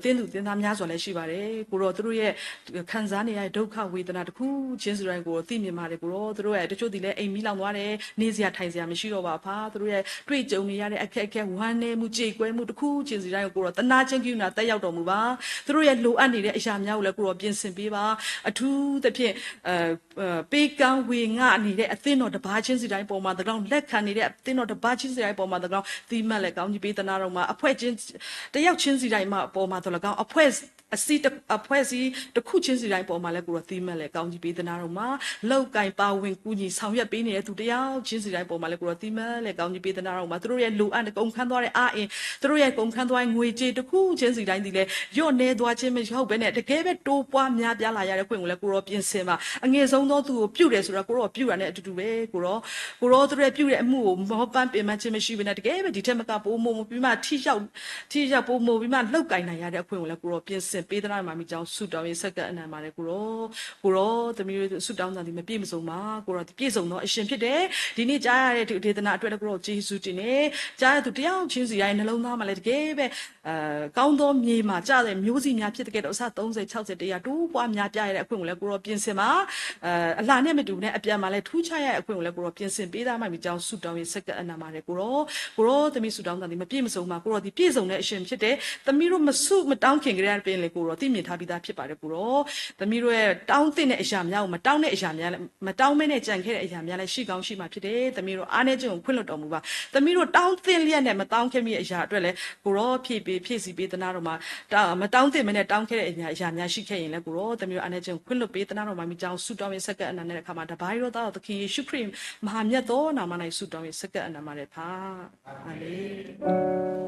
အသင်းသူအသင်းသားများစွာလည်းရှိပါတယ်ကိုရောသူတို့ရဲ့ခံစားနေရတဲ့ဒုက္ခဝေဒနာတစ်ခုချင်းစီတိုင်းကိုသိမြင်ပါတယ်ကိုရောသူတို့ရဲ့တချို့ဒီလည်းအိမ်မီးလောင်သွားတယ်နေစရာထိုင်စရာမရှိတော့ပါဖာသူတို့ရဲ့တွေ့ကြုံနေရတဲ့အခက်အခဲဝမ်းနည်းမှုကြေကွဲမှုတစ်ခုချင်းစီတိုင်းကိုရောတနာချင်းကိူနာတက်ရောက်တော်မူပါသူတို့ရဲ့လိုအပ်နေတဲ့အရာများကိုလည်းကိုရောပြင်ဆင်ပေးပါအထူးသဖြင့်ပေးကမ်းဝေငှနေတဲ့အသင်းတော်တစ်ပါးချင်းစီတိုင်းပေါ်မှာတကောင်လက်ခံနေတဲ့အသင်းတော်တစ်ပါးချင်းစီတိုင်းပေါ်မှာတကောင်သီးမှတ်လက်ကောင်းကြီးပေးသနာတော်မှာအဖွဲ့ချင်းတယောက်ချင်းစီတိုင်းမှာပေါ်မှာတကောင်အဖွဲ့စီတစ်ခုချင်းစီတိုင်းပေါ်မှာလည်းကိုရောသီးမှတ်လက်ကောင်းကြီးပေးသနာတော်မှာလောက်ကင်ပါဝင်ကူညီဆောင်ရွက်ပေးနေတဲ့သူတယောက်ချင်းစီတိုင်းပေါ်မှာလည်းကိုရောသီးမှတ်လက်ကောင်းကြီးပေးသနာတော်မှာသူတို့ရဲ့လိုအပ်တဲ့ကုန်ခန်းသွားတဲ့အားအင်သူတို့ရဲ့ကုန်ခန်းသွားငွေကြေးတစ်ခုချင်းစီတိုင်းဒီလေညော့နေသွားခြင်းမဟုတ်ဘဲနဲ့တကယ်ပဲတိုးပွားများပြားလာရတဲ့ခွင့်ကိုလည်းကိုရောပြင်ဆင်ပါအငယ်ဆုံးသောသူကိုပြုတ်တယ်ဆိုတော့ကိုရောပြုတ်ရတဲ့အတူတူပဲကိုရောသူတို့ရဲ့ပြုတ်တဲ့အမှုကိုမောပန်းပင်မခြင်းမရှိဘဲနဲ့တကယ်ပဲဒီထက်မကပိုးမို့ပြီးမှထိရောက်ပိုးမို့ပြီးမှလောက်ကင်နိုင်ရတဲ့အခွင့်ကိုလည်းကိုရောပြင်ဆင်ပေးသနာမှာမိကြောင်းဆုတောင်းရေးဆက်ကပ်အနံပါတယ်ကိုရောသမီးတို့ဆုတောင်းတာဒီမပြည့်မစုံပါကိုရောဒီပြည့်စုံတော့အရှင်ဖြစ်တယ်ဒီနေ့ကြားရတဲ့ဒေသနာအတွက်လည်းကိုရောယေရှုတင်နေကြားရသူတယောက်ချင်းစီရဲ့နှလုံးသားမှာလည်းတကယ်ပဲကောင်းသောမြေမှာကြားတဲ့မျိုးစီများဖြစ်တဲ့ကဲတော့အစ30 60တရားတိုးပွားများပြရတဲ့အခွင့်ကိုလည်းကိုရောပြင်ဆင်ပါအလားနဲ့မတူနဲ့အပြန်မှာလည်းထူးခြားရတဲ့အခွင့်ကိုလည်းကိုရောပြင်ဆင်ပေးသားမှမိကြောင်းဆုတောင်းရေးဆက်ကပ်အနံပါတယ်ကိုရောသမီးဆုတောင်းတာဒီမပြည့်မစုံပါကိုရောဒီပြည့်စုံတဲ့အရှင်ဖြစ်တယ်သမီးတို့မဆုမတောင်းခင်ကြတဲ့ပင်လေ လည်းကိုရောသိမြင်ထားပြီးသားဖြစ်ပါတယ်ကိုရောသမီးတို့ရဲ့တောင်းတဲ့အရာများကိုမတောင်းတဲ့အရာများလည်းမတောင်းမဲနဲ့ကြံခဲ့တဲ့အရာများလည်းရှိကောင်းရှိမှာဖြစ်တယ်သမီးတို့အားနည်းခြင်းကိုခွင့်လွှတ်တော်မူပါသမီးတို့တောင်းသင့်လျက်နဲ့မတောင်းခဲ့မိတဲ့အရာအတွက်လည်းကိုရောဖြည့်စီပေးသနာတော်မှာမတောင်းသင့်မနဲ့တောင်းခဲ့တဲ့အရာများရှိခဲ့ရင်လည်းကိုရောသမီးတို့အားနည်းခြင်းကိုခွင့်လွှတ်ပေးသနာတော်မှာမိကြောင်းဆုတောင်းရင်စက္ကန့်အနန္တတဲ့အခါမှာတပါးရောသားတော်သခင်ယေရှုခရစ်မဟာမြတ်သောနာမ၌ဆုတောင်းရင်စက္ကန့်အနန္တတဲ့ဖာအာမင်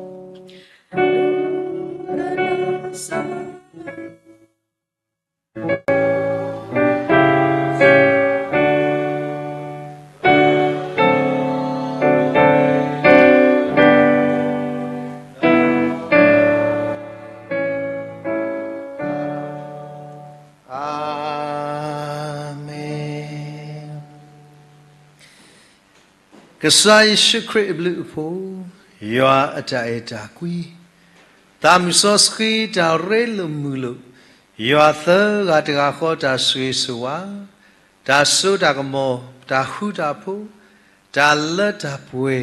ကစားယေရှုခရစ်ဘလူဖို့ယောအတာအတာကွီတာမစောစခီတာရဲလမူလို့ယောသကတကခေါ်တာဆွေဆွာဒါဆိုတာကမောဒါဟုတာဖို့ဒါလက်တာပွဲ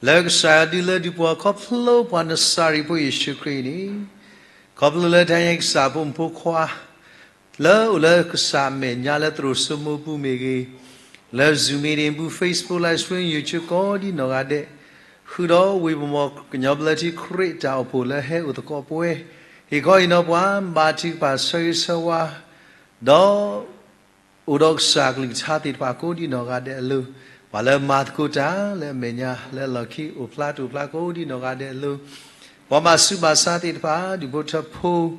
လက်စားဒီလက်ဒီပေါ်ခေါပလို့ပန်စာရီဖို့ယေရှုခရစ်နီခေါပလို့လက်တိုင်းကစားဖို့ဖို့ခွာလဲကစားမေညာလက်သူစမှုပူမေကြီးလဲဇူမီရင်ဘူး Facebook live stream YouTube ကိုဒီနော်ကတဲ့ခုတော့ဝေဘမောကညဘလတိခရစ်တောက်ဖို့လဲဟဲဥတကောပွဲဟေကိုင်းနော်ပွားဘာတိပါဆွေဆဝါတော့ဥဒကစာကလိချာတိပါကိုဒီနော်ကတဲ့အလူဘာလဲမတ်ကိုတာလဲမညာလဲလခိဥဖလာတူဖလာကိုဒီနော်ကတဲ့အလူဘာမစုပါစာတိပါဒီဘုထဖိုး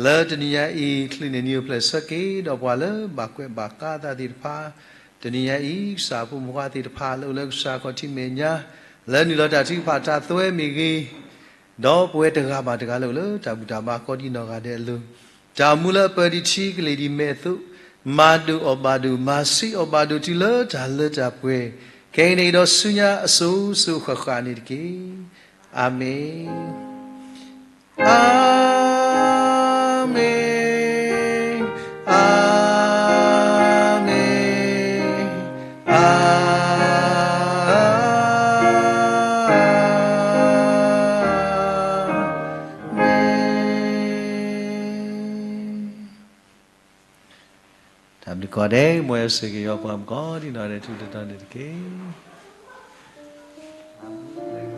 လဲတနီယာဤခလင်းနီယပလက်စကေတော့ဘာလဲဘာကွဲဘာကာတာတိပါတနည်းဤစာဖို့မွားတိတဖာလို့လည်းစာခေါ်တိမေညာလဲနီလတာတိဖာတာသွဲမိကြီးတော့ပွဲတကားပါတကားလို့လို့တာဘူတာပါကောဒီနော်ကတဲ့လူဂျာမူလပဒီချီကလေးဒီမဲ့သူမာဒူအဘာဒူမာစီအဘာဒူတီလတာလတာပွဲကိနေတော့ဆုညာအဆူဆုခခာနေတကေအာမင်အာမင်အာก็ได้มวยสิกยอปามก็ที่นอได้ทุกตอนนี้